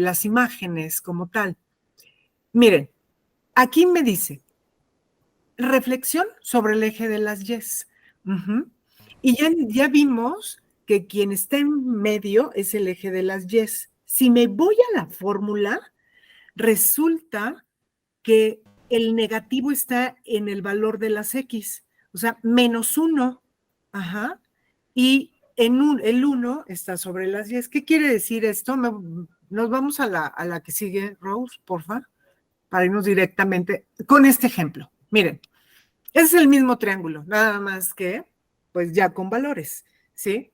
las imágenes como tal. Miren, aquí me dice, reflexión sobre el eje de las Yes. Y ya vimos que quien está en medio es el eje de las Yes. Si me voy a la fórmula, resulta que el negativo está en el valor de las X, o sea, -1. Ajá. Y el 1 está sobre las 10. ¿Qué quiere decir esto? Nos vamos a la que sigue, Rose, porfa, para irnos directamente con este ejemplo. Miren, es el mismo triángulo, nada más que, pues ya con valores, ¿sí?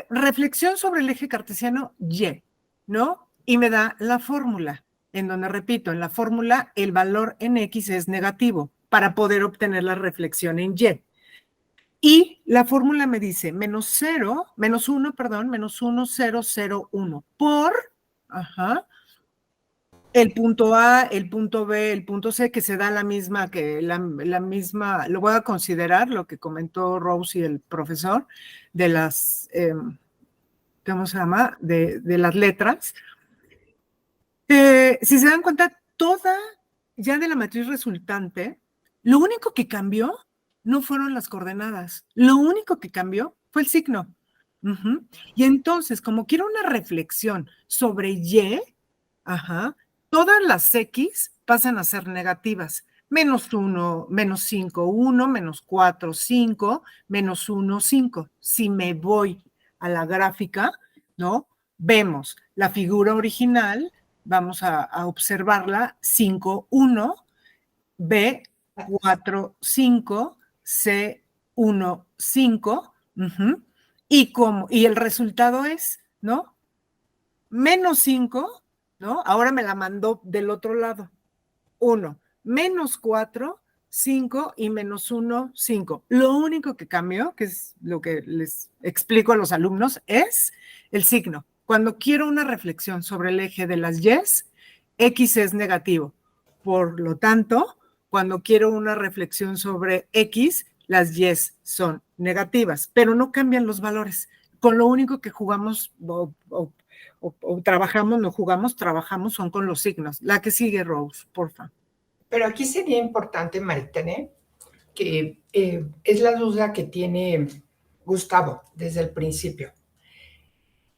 Reflexión sobre el eje cartesiano Y, ¿no? Y me da la fórmula, en donde, repito, en la fórmula el valor en X es negativo para poder obtener la reflexión en Y. Y la fórmula me dice -1, 0, 0, 1, por el punto A, el punto B, el punto C, que se da la misma, lo voy a considerar, lo que comentó Rose y el profesor, de las, ¿cómo se llama?, de las letras. Si se dan cuenta, toda ya de la matriz resultante, lo único que cambió no fueron las coordenadas, lo único que cambió fue el signo. Y entonces, como quiero una reflexión sobre Y, todas las X pasan a ser negativas. -1, -5, 1, -4, 5, -1, 5. Si me voy a la gráfica, ¿no?, vemos la figura original, vamos a observarla, 5, 1, B, 4, 5, C, 1, 5, y el resultado es, ¿no?, -5, ¿no? Ahora me la mandó del otro lado. 1, -4, 5 y -1, 5. Lo único que cambió, que es lo que les explico a los alumnos, es el signo. Cuando quiero una reflexión sobre el eje de las Yes, X es negativo. Por lo tanto, cuando quiero una reflexión sobre X, las Yes son negativas, pero no cambian los valores. Con lo único que jugamos o trabajamos, no jugamos, trabajamos son con los signos. La que sigue, Rose, porfa. Pero aquí sería importante, Maritene, que es la duda que tiene Gustavo desde el principio.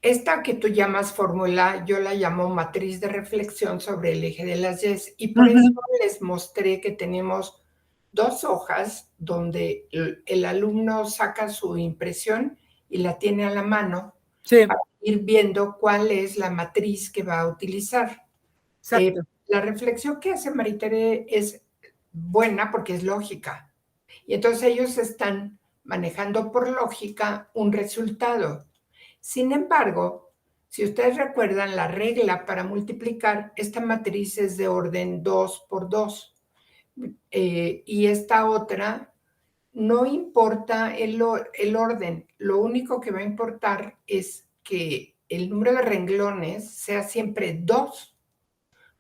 Esta que tú llamas fórmula, yo la llamo matriz de reflexión sobre el eje de las Yes, y por eso les mostré que tenemos 2 hojas donde el alumno saca su impresión y la tiene a la mano, sí, para ir viendo cuál es la matriz que va a utilizar. La reflexión que hace Maritere es buena porque es lógica. Y entonces ellos están manejando por lógica un resultado. Sin embargo, si ustedes recuerdan la regla para multiplicar, esta matriz es de orden 2 por 2. Y esta otra, no importa el orden, lo único que va a importar es que el número de renglones sea siempre 2,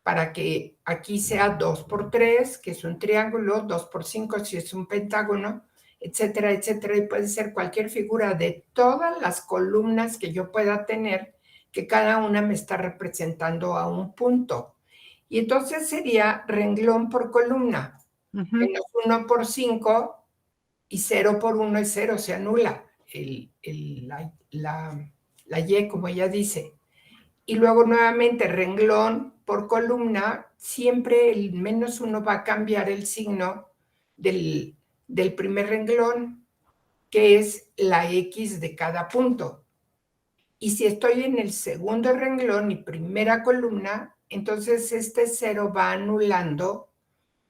para que aquí sea 2 por 3, que es un triángulo, 2 por 5 si es un pentágono, etcétera, etcétera, y puede ser cualquier figura de todas las columnas que yo pueda tener, que cada una me está representando a un punto. Y entonces sería renglón por columna, -1 por 5, y 0 por 1 es 0, se anula la Y, como ella dice. Y luego nuevamente renglón por columna, siempre el -1 va a cambiar el signo del primer renglón, que es la X de cada punto. Y si estoy en el segundo renglón y primera columna, entonces este 0 va anulando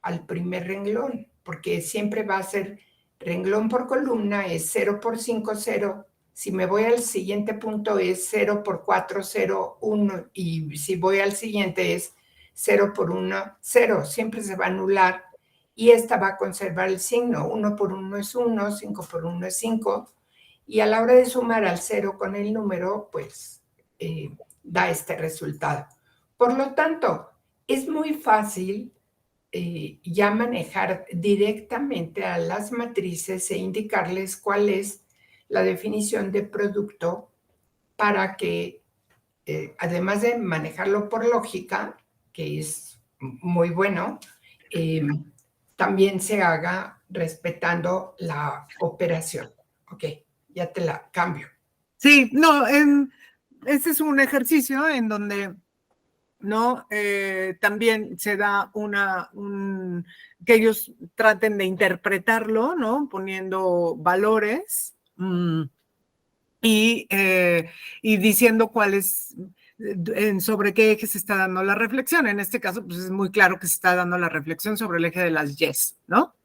al primer renglón, porque siempre va a ser renglón por columna, es 0 por 5, 0. Si me voy al siguiente punto es 0 por 4, 0, 1. Y si voy al siguiente es 0 por 1, 0. Siempre se va a anular y esta va a conservar el signo. 1 por 1 es 1, 5 por 1 es 5. Y a la hora de sumar al 0 con el número, pues da este resultado. Por lo tanto, es muy fácil ya manejar directamente a las matrices e indicarles cuál es la definición de producto para que, además de manejarlo por lógica, que es muy bueno, también se haga respetando la operación. Ok, ya te la cambio. Sí, no, este es un ejercicio en donde, ¿no? También se da que ellos traten de interpretarlo, ¿no? Poniendo valores y diciendo sobre qué eje se está dando la reflexión. En este caso, pues es muy claro que se está dando la reflexión sobre el eje de las yes, ¿no?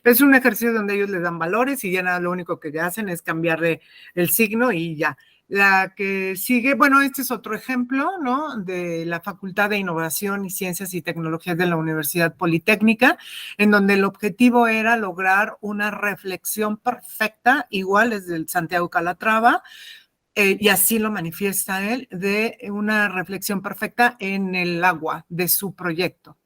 Es un ejercicio donde ellos le dan valores y ya nada, lo único que hacen es cambiarle el signo y ya. La que sigue, bueno, este es otro ejemplo, ¿no? De la Facultad de Innovación y Ciencias y Tecnologías de la Universidad Politécnica, en donde el objetivo era lograr una reflexión perfecta, igual desde el Santiago Calatrava, y así lo manifiesta él, de una reflexión perfecta en el agua de su proyecto.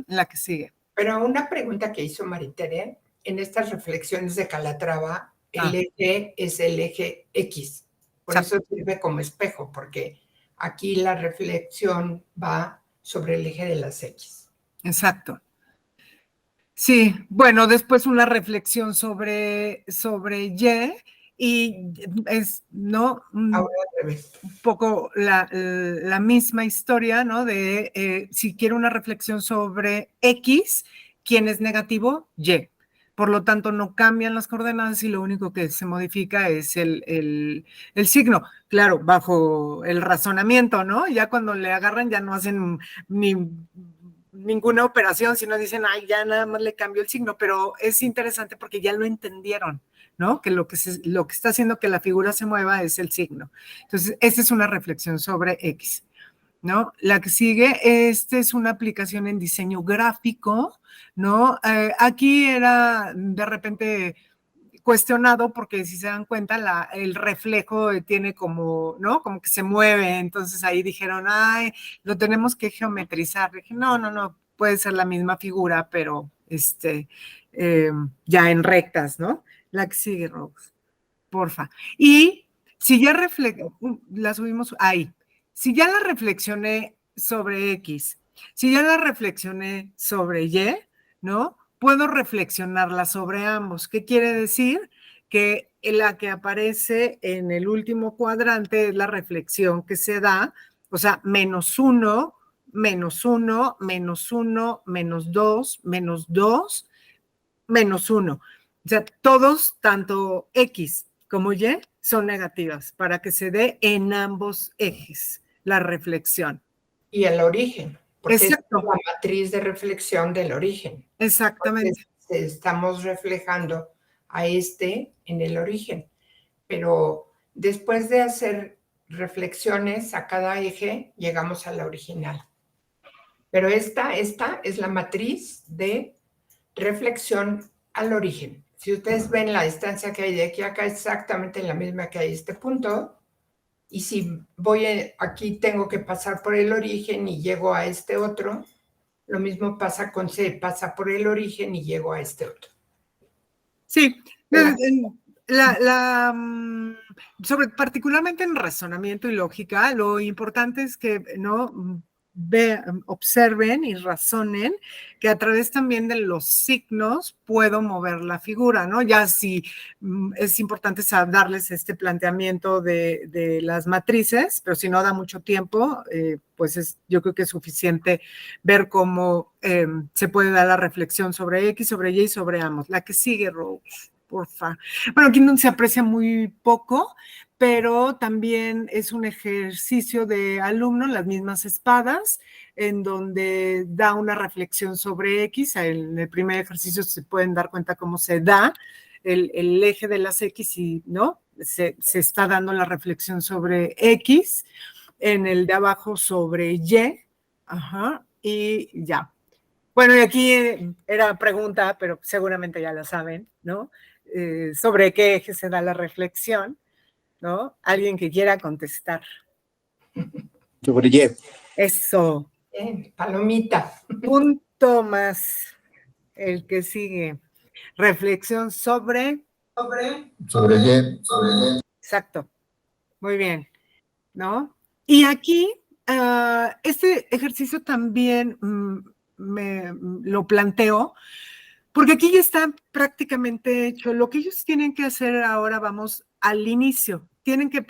La que sigue. Pero una pregunta que hizo Maritere, en estas reflexiones de Calatrava, el eje es el eje X. Por eso sirve como espejo, porque aquí la reflexión va sobre el eje de las X. Exacto. Sí, bueno, después una reflexión sobre Y es, ¿no? Ahora al revés. Un poco la misma historia, ¿no? De si quiero una reflexión sobre X, ¿quién es negativo? Y. Por lo tanto, no cambian las coordenadas y lo único que se modifica es el signo. Claro, bajo el razonamiento, ¿no? Ya cuando le agarran ya no hacen ninguna operación, sino dicen, ay, ya nada más le cambio el signo, pero es interesante porque ya lo entendieron, ¿no? Que lo que está haciendo que la figura se mueva es el signo. Entonces, esta es una reflexión sobre X, ¿no? La que sigue, esta es una aplicación en diseño gráfico, ¿no? Aquí era de repente cuestionado porque si se dan cuenta el reflejo tiene como, ¿no? Como que se mueve, entonces ahí dijeron, ay, lo tenemos que geometrizar. Dije, no, puede ser la misma figura, pero ya en rectas, ¿no? La que sigue, Rose, porfa. Y si ya la subimos ahí, si ya la reflexioné sobre X, si ya la reflexioné sobre Y, ¿no? Puedo reflexionarla sobre ambos. ¿Qué quiere decir? Que la que aparece en el último cuadrante es la reflexión que se da, o sea, -1, -1, -1, -2, -2, -1. O sea, todos, tanto X como Y, son negativas para que se dé en ambos ejes la reflexión. Y el origen, porque Exacto. es la matriz de reflexión del origen. Exactamente. Entonces, estamos reflejando a en el origen, pero después de hacer reflexiones a cada eje, llegamos a la original. Pero esta es la matriz de reflexión al origen. Si ustedes ven la distancia que hay de aquí a acá, exactamente la misma que hay este punto. Y si aquí tengo que pasar por el origen y llego a este otro, lo mismo pasa con C, pasa por el origen y llego a este otro. Sí, particularmente en razonamiento y lógica, lo importante es que no observen y razonen que a través también de los signos puedo mover la figura, ¿no? Ya sí es importante darles este planteamiento de las matrices, pero si no da mucho tiempo, pues yo creo que es suficiente ver cómo se puede dar la reflexión sobre X, sobre Y y sobre ambos. La que sigue, Rose, porfa. Bueno, aquí no se aprecia muy poco, pero también es un ejercicio de alumno, las mismas espadas, en donde da una reflexión sobre X. En el primer ejercicio se pueden dar cuenta cómo se da el eje de las X y, ¿no? Se está dando la reflexión sobre X, en el de abajo sobre Y, y ya. Bueno, y aquí era pregunta, pero seguramente ya la saben, ¿no? Sobre qué eje se da la reflexión, ¿no? Alguien que quiera contestar. Sobre Y. Eso. Bien, palomita. Tomás, el que sigue. Reflexión sobre. Sobre Y. Exacto. Muy bien. ¿No? Y aquí, este ejercicio también me lo planteo, porque aquí ya está prácticamente hecho. Lo que ellos tienen que hacer ahora, vamos al inicio, tienen que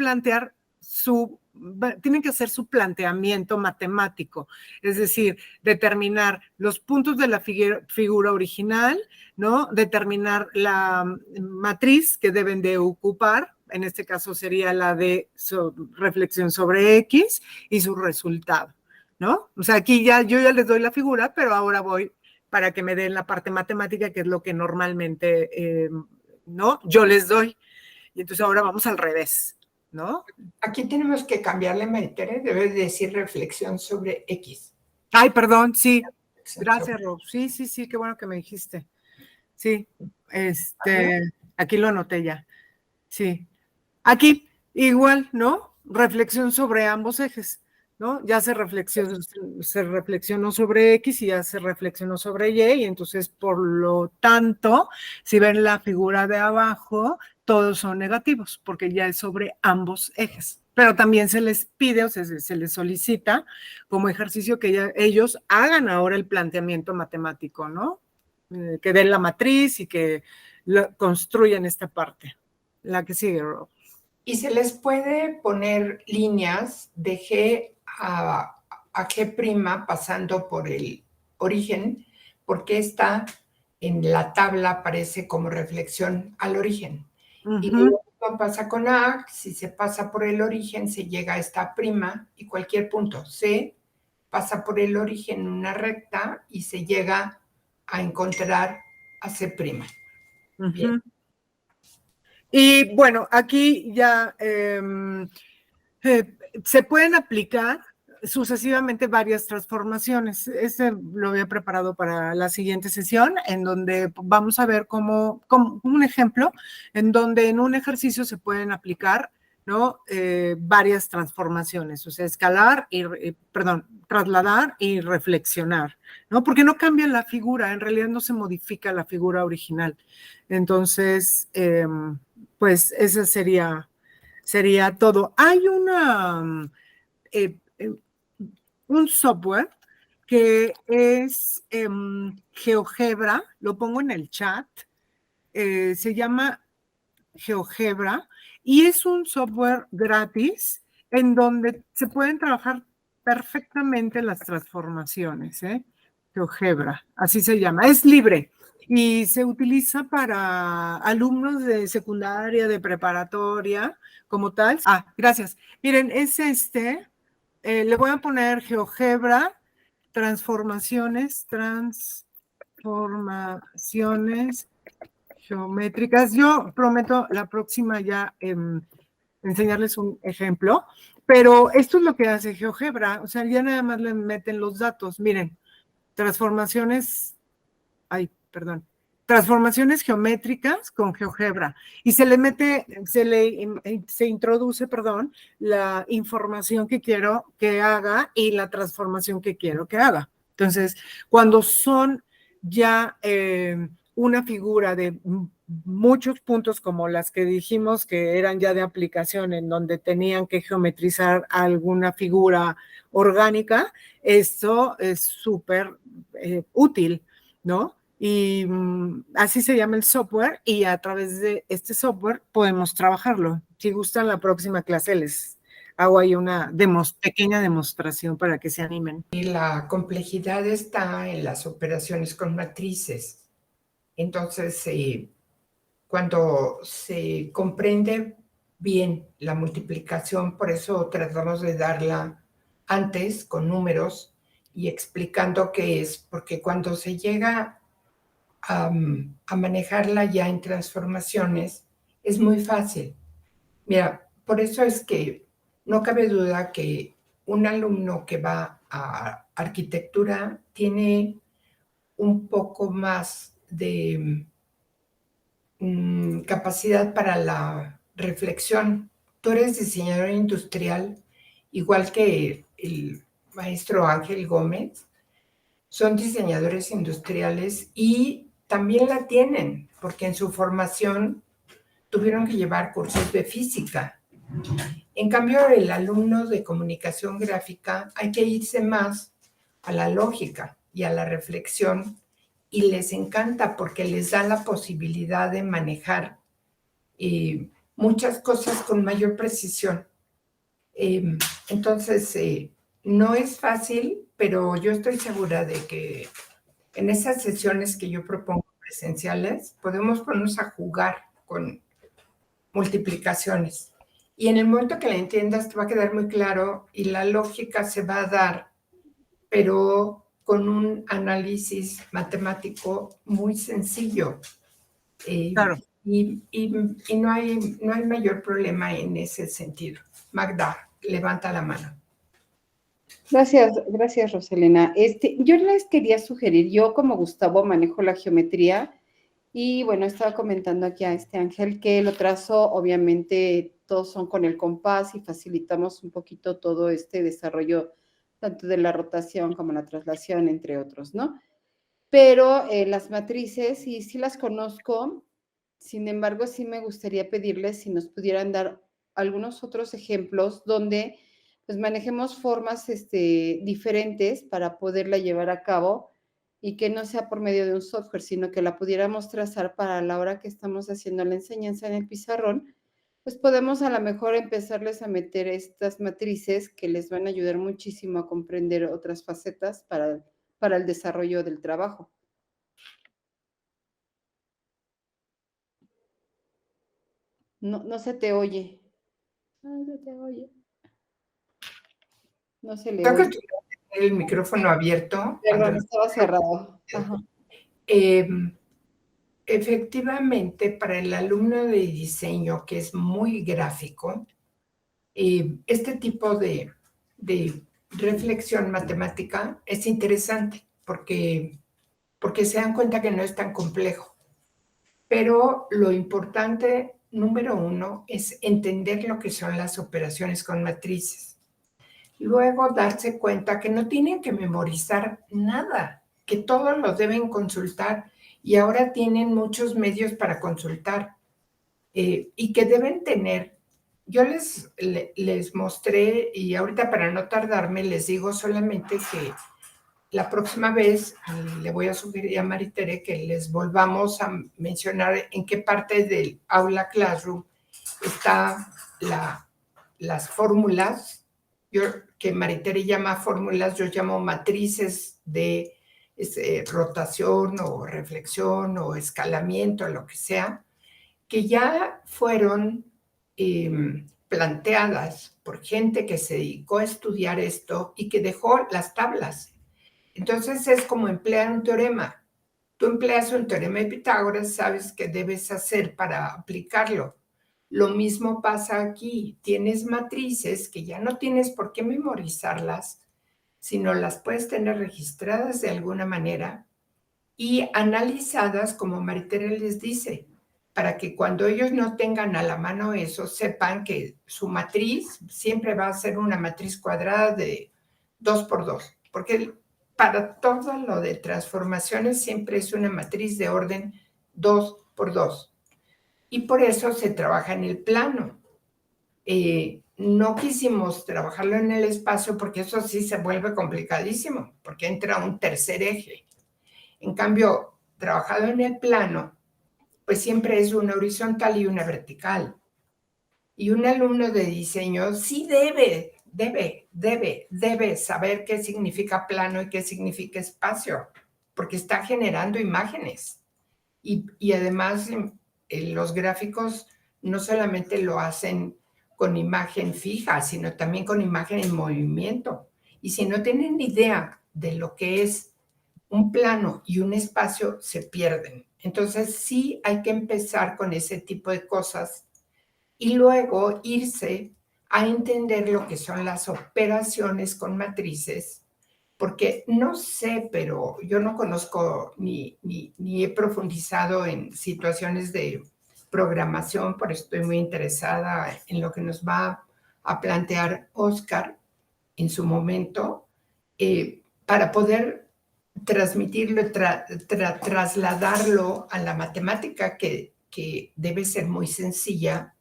hacer su planteamiento matemático, es decir, determinar los puntos de la figura original, ¿no? Determinar la matriz que deben de ocupar, en este caso sería la de reflexión sobre X y su resultado, ¿no? O sea, aquí yo ya les doy la figura, pero ahora voy para que me den la parte matemática, que es lo que normalmente, ¿no? Yo les doy. Y entonces ahora vamos al revés, ¿no? Aquí tenemos que cambiarle, Maritere, debe decir reflexión sobre X. Ay, perdón, sí. Gracias, Rob. Sí, qué bueno que me dijiste. Sí, aquí lo anoté ya. Sí. Aquí, igual, ¿no? Reflexión sobre ambos ejes, ¿no? Ya se reflexionó sobre X y ya se reflexionó sobre Y, y entonces, por lo tanto, si ven la figura de abajo, todos son negativos, porque ya es sobre ambos ejes. Pero también se les pide, o sea, se les solicita como ejercicio que ellos hagan ahora el planteamiento matemático, ¿no? Que den la matriz y que construyan esta parte. La que sigue, Rob. Y se les puede poner líneas de G a G' pasando por el origen, porque esta en la tabla aparece como reflexión al origen. Y lo mismo pasa con A, si se pasa por el origen se llega a esta prima y cualquier punto C pasa por el origen una recta y se llega a encontrar a C'. Bien. Y bueno, aquí ya se pueden aplicar sucesivamente varias transformaciones. Este lo había preparado para la siguiente sesión, en donde vamos a ver como un ejemplo, en donde en un ejercicio se pueden aplicar, ¿no? Varias transformaciones, o sea, trasladar y reflexionar, ¿no? Porque no cambia la figura, en realidad no se modifica la figura original. Entonces, pues ese sería todo. Hay un software que es GeoGebra, lo pongo en el chat, se llama GeoGebra y es un software gratis en donde se pueden trabajar perfectamente las transformaciones, GeoGebra, así se llama, es libre y se utiliza para alumnos de secundaria, de preparatoria, como tal. Gracias. Miren, es le voy a poner GeoGebra, transformaciones geométricas. Yo prometo la próxima ya enseñarles un ejemplo, pero esto es lo que hace GeoGebra, o sea, ya nada más le meten los datos. Miren, transformaciones geométricas con GeoGebra y se introduce, la información que quiero que haga y la transformación que quiero que haga. Entonces, cuando son ya una figura de muchos puntos como las que dijimos que eran ya de aplicación en donde tenían que geometrizar alguna figura orgánica, esto es súper útil, ¿no? Y así se llama el software y a través de este software podemos trabajarlo. Si gustan, la próxima clase les hago ahí una pequeña demostración para que se animen. Y la complejidad está en las operaciones con matrices. Entonces, cuando se comprende bien la multiplicación, por eso tratamos de darla antes con números y explicando qué es, porque cuando se llega a manejarla ya en transformaciones es muy fácil. Mira, por eso es que no cabe duda que un alumno que va a arquitectura tiene un poco más de capacidad para la reflexión. Tú eres diseñador industrial, igual que el maestro Ángel Gómez, son diseñadores industriales y también la tienen, porque en su formación tuvieron que llevar cursos de física. En cambio, el alumno de comunicación gráfica hay que irse más a la lógica y a la reflexión, y les encanta porque les da la posibilidad de manejar muchas cosas con mayor precisión. Entonces, no es fácil, pero yo estoy segura de que en esas sesiones que yo propongo presenciales, podemos ponernos a jugar con multiplicaciones. Y en el momento que la entiendas, te va a quedar muy claro y la lógica se va a dar, pero con un análisis matemático muy sencillo. Claro. Y no hay mayor problema en ese sentido. Magda, levanta la mano. Gracias, Roselena. Yo les quería sugerir, yo como Gustavo manejo la geometría y bueno, estaba comentando aquí a Ángel que lo trazo, obviamente todos son con el compás y facilitamos un poquito todo este desarrollo tanto de la rotación como la traslación, entre otros, ¿no? Pero las matrices, sí las conozco, sin embargo, sí me gustaría pedirles si nos pudieran dar algunos otros ejemplos donde pues manejemos formas diferentes para poderla llevar a cabo y que no sea por medio de un software, sino que la pudiéramos trazar para la hora que estamos haciendo la enseñanza en el pizarrón, pues podemos a lo mejor empezarles a meter estas matrices que les van a ayudar muchísimo a comprender otras facetas para el desarrollo del trabajo. No se te oye. No se te oye. No se le Creo que oye. tú tienes el micrófono abierto. Perdón, estaba cerrado. Ajá. Efectivamente, para el alumno de diseño que es muy gráfico, este tipo de reflexión matemática es interesante porque se dan cuenta que no es tan complejo. Pero lo importante, número uno, es entender lo que son las operaciones con matrices. Luego darse cuenta que no tienen que memorizar nada, que todo lo deben consultar y ahora tienen muchos medios para consultar y que deben tener. Yo les mostré y ahorita para no tardarme les digo solamente que la próxima vez le voy a sugerir a Maritere que les volvamos a mencionar en qué parte del aula Classroom está las fórmulas, que Maritere llama fórmulas, yo llamo matrices de rotación o reflexión o escalamiento, lo que sea, que ya fueron planteadas por gente que se dedicó a estudiar esto y que dejó las tablas. Entonces es como emplear un teorema. Tú empleas un teorema de Pitágoras, sabes qué debes hacer para aplicarlo. Lo mismo pasa aquí. Tienes matrices que ya no tienes por qué memorizarlas, sino las puedes tener registradas de alguna manera y analizadas, como Maritere les dice, para que cuando ellos no tengan a la mano eso, sepan que su matriz siempre va a ser una matriz cuadrada de 2 por 2, porque para todo lo de transformaciones siempre es una matriz de orden 2 por 2. Y por eso se trabaja en el plano. No quisimos trabajarlo en el espacio porque eso sí se vuelve complicadísimo, porque entra un tercer eje. En cambio, trabajado en el plano, pues siempre es una horizontal y una vertical. Y un alumno de diseño sí debe saber qué significa plano y qué significa espacio, porque está generando imágenes. Y además, los gráficos no solamente lo hacen con imagen fija, sino también con imagen en movimiento. Y si no tienen idea de lo que es un plano y un espacio, se pierden. Entonces sí hay que empezar con ese tipo de cosas y luego irse a entender lo que son las operaciones con matrices, porque no sé, pero yo no conozco ni he profundizado en situaciones de programación, por eso estoy muy interesada en lo que nos va a plantear Oscar en su momento, para poder transmitirlo, trasladarlo a la matemática que debe ser muy sencilla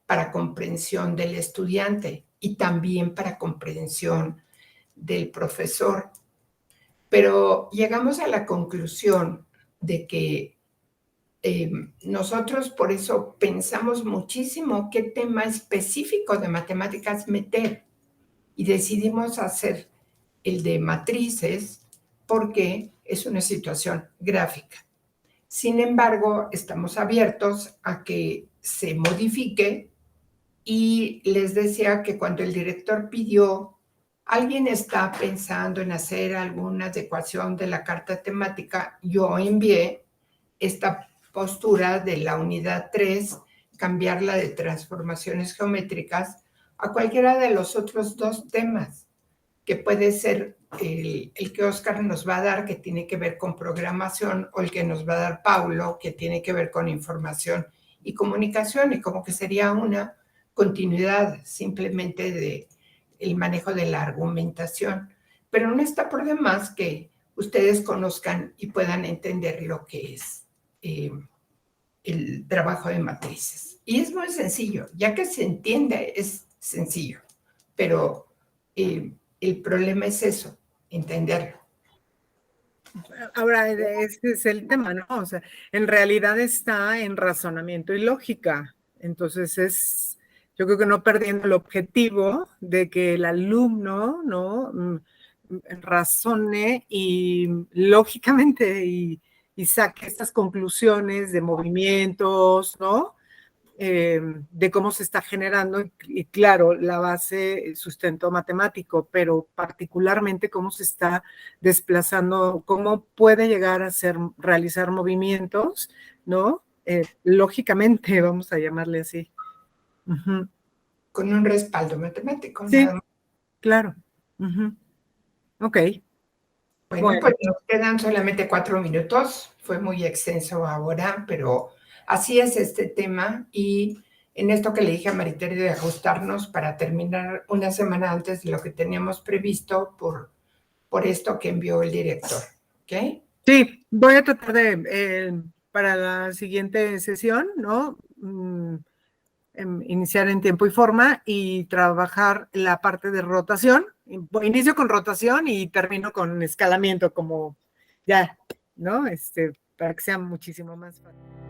para comprensión del estudiante y también para comprensión del profesor. Pero llegamos a la conclusión de que nosotros por eso pensamos muchísimo qué tema específico de matemáticas meter y decidimos hacer el de matrices porque es una situación gráfica. Sin embargo, estamos abiertos a que se modifique y les decía que cuando el director pidió, alguien está pensando en hacer alguna adecuación de la carta temática, yo envié esta postura de la unidad 3, cambiarla de transformaciones geométricas a cualquiera de los otros 2 temas, que puede ser el que Óscar nos va a dar, que tiene que ver con programación, o el que nos va a dar Paulo, que tiene que ver con información y comunicación, y como que sería una continuidad simplemente de el manejo de la argumentación. Pero no está por demás que ustedes conozcan y puedan entender lo que es el trabajo de matrices. Y es muy sencillo, ya que se entiende, es sencillo, pero el problema es eso, entenderlo. Ahora, este es el tema, ¿no? O sea, en realidad está en razonamiento y lógica. Entonces yo creo que no perdiendo el objetivo de que el alumno, ¿no? Razone y lógicamente y saque estas conclusiones de movimientos, ¿no? De cómo se está generando, y claro, la base, sustento matemático, pero particularmente cómo se está desplazando, cómo puede llegar a realizar movimientos, ¿no? Lógicamente, vamos a llamarle así. Uh-huh. Con un respaldo matemático. Sí, claro. Uh-huh. Ok. Bueno, pues nos quedan solamente 4 minutos. Fue muy extenso ahora, pero así es este tema. Y en esto que le dije a Mariterio de ajustarnos para terminar una semana antes de lo que teníamos previsto por esto que envió el director. ¿Ok? Sí, voy a tratar de, para la siguiente sesión, ¿no? Iniciar en tiempo y forma y trabajar la parte de rotación. Inicio con rotación y termino con escalamiento, como ya, ¿no? Para que sea muchísimo más fácil.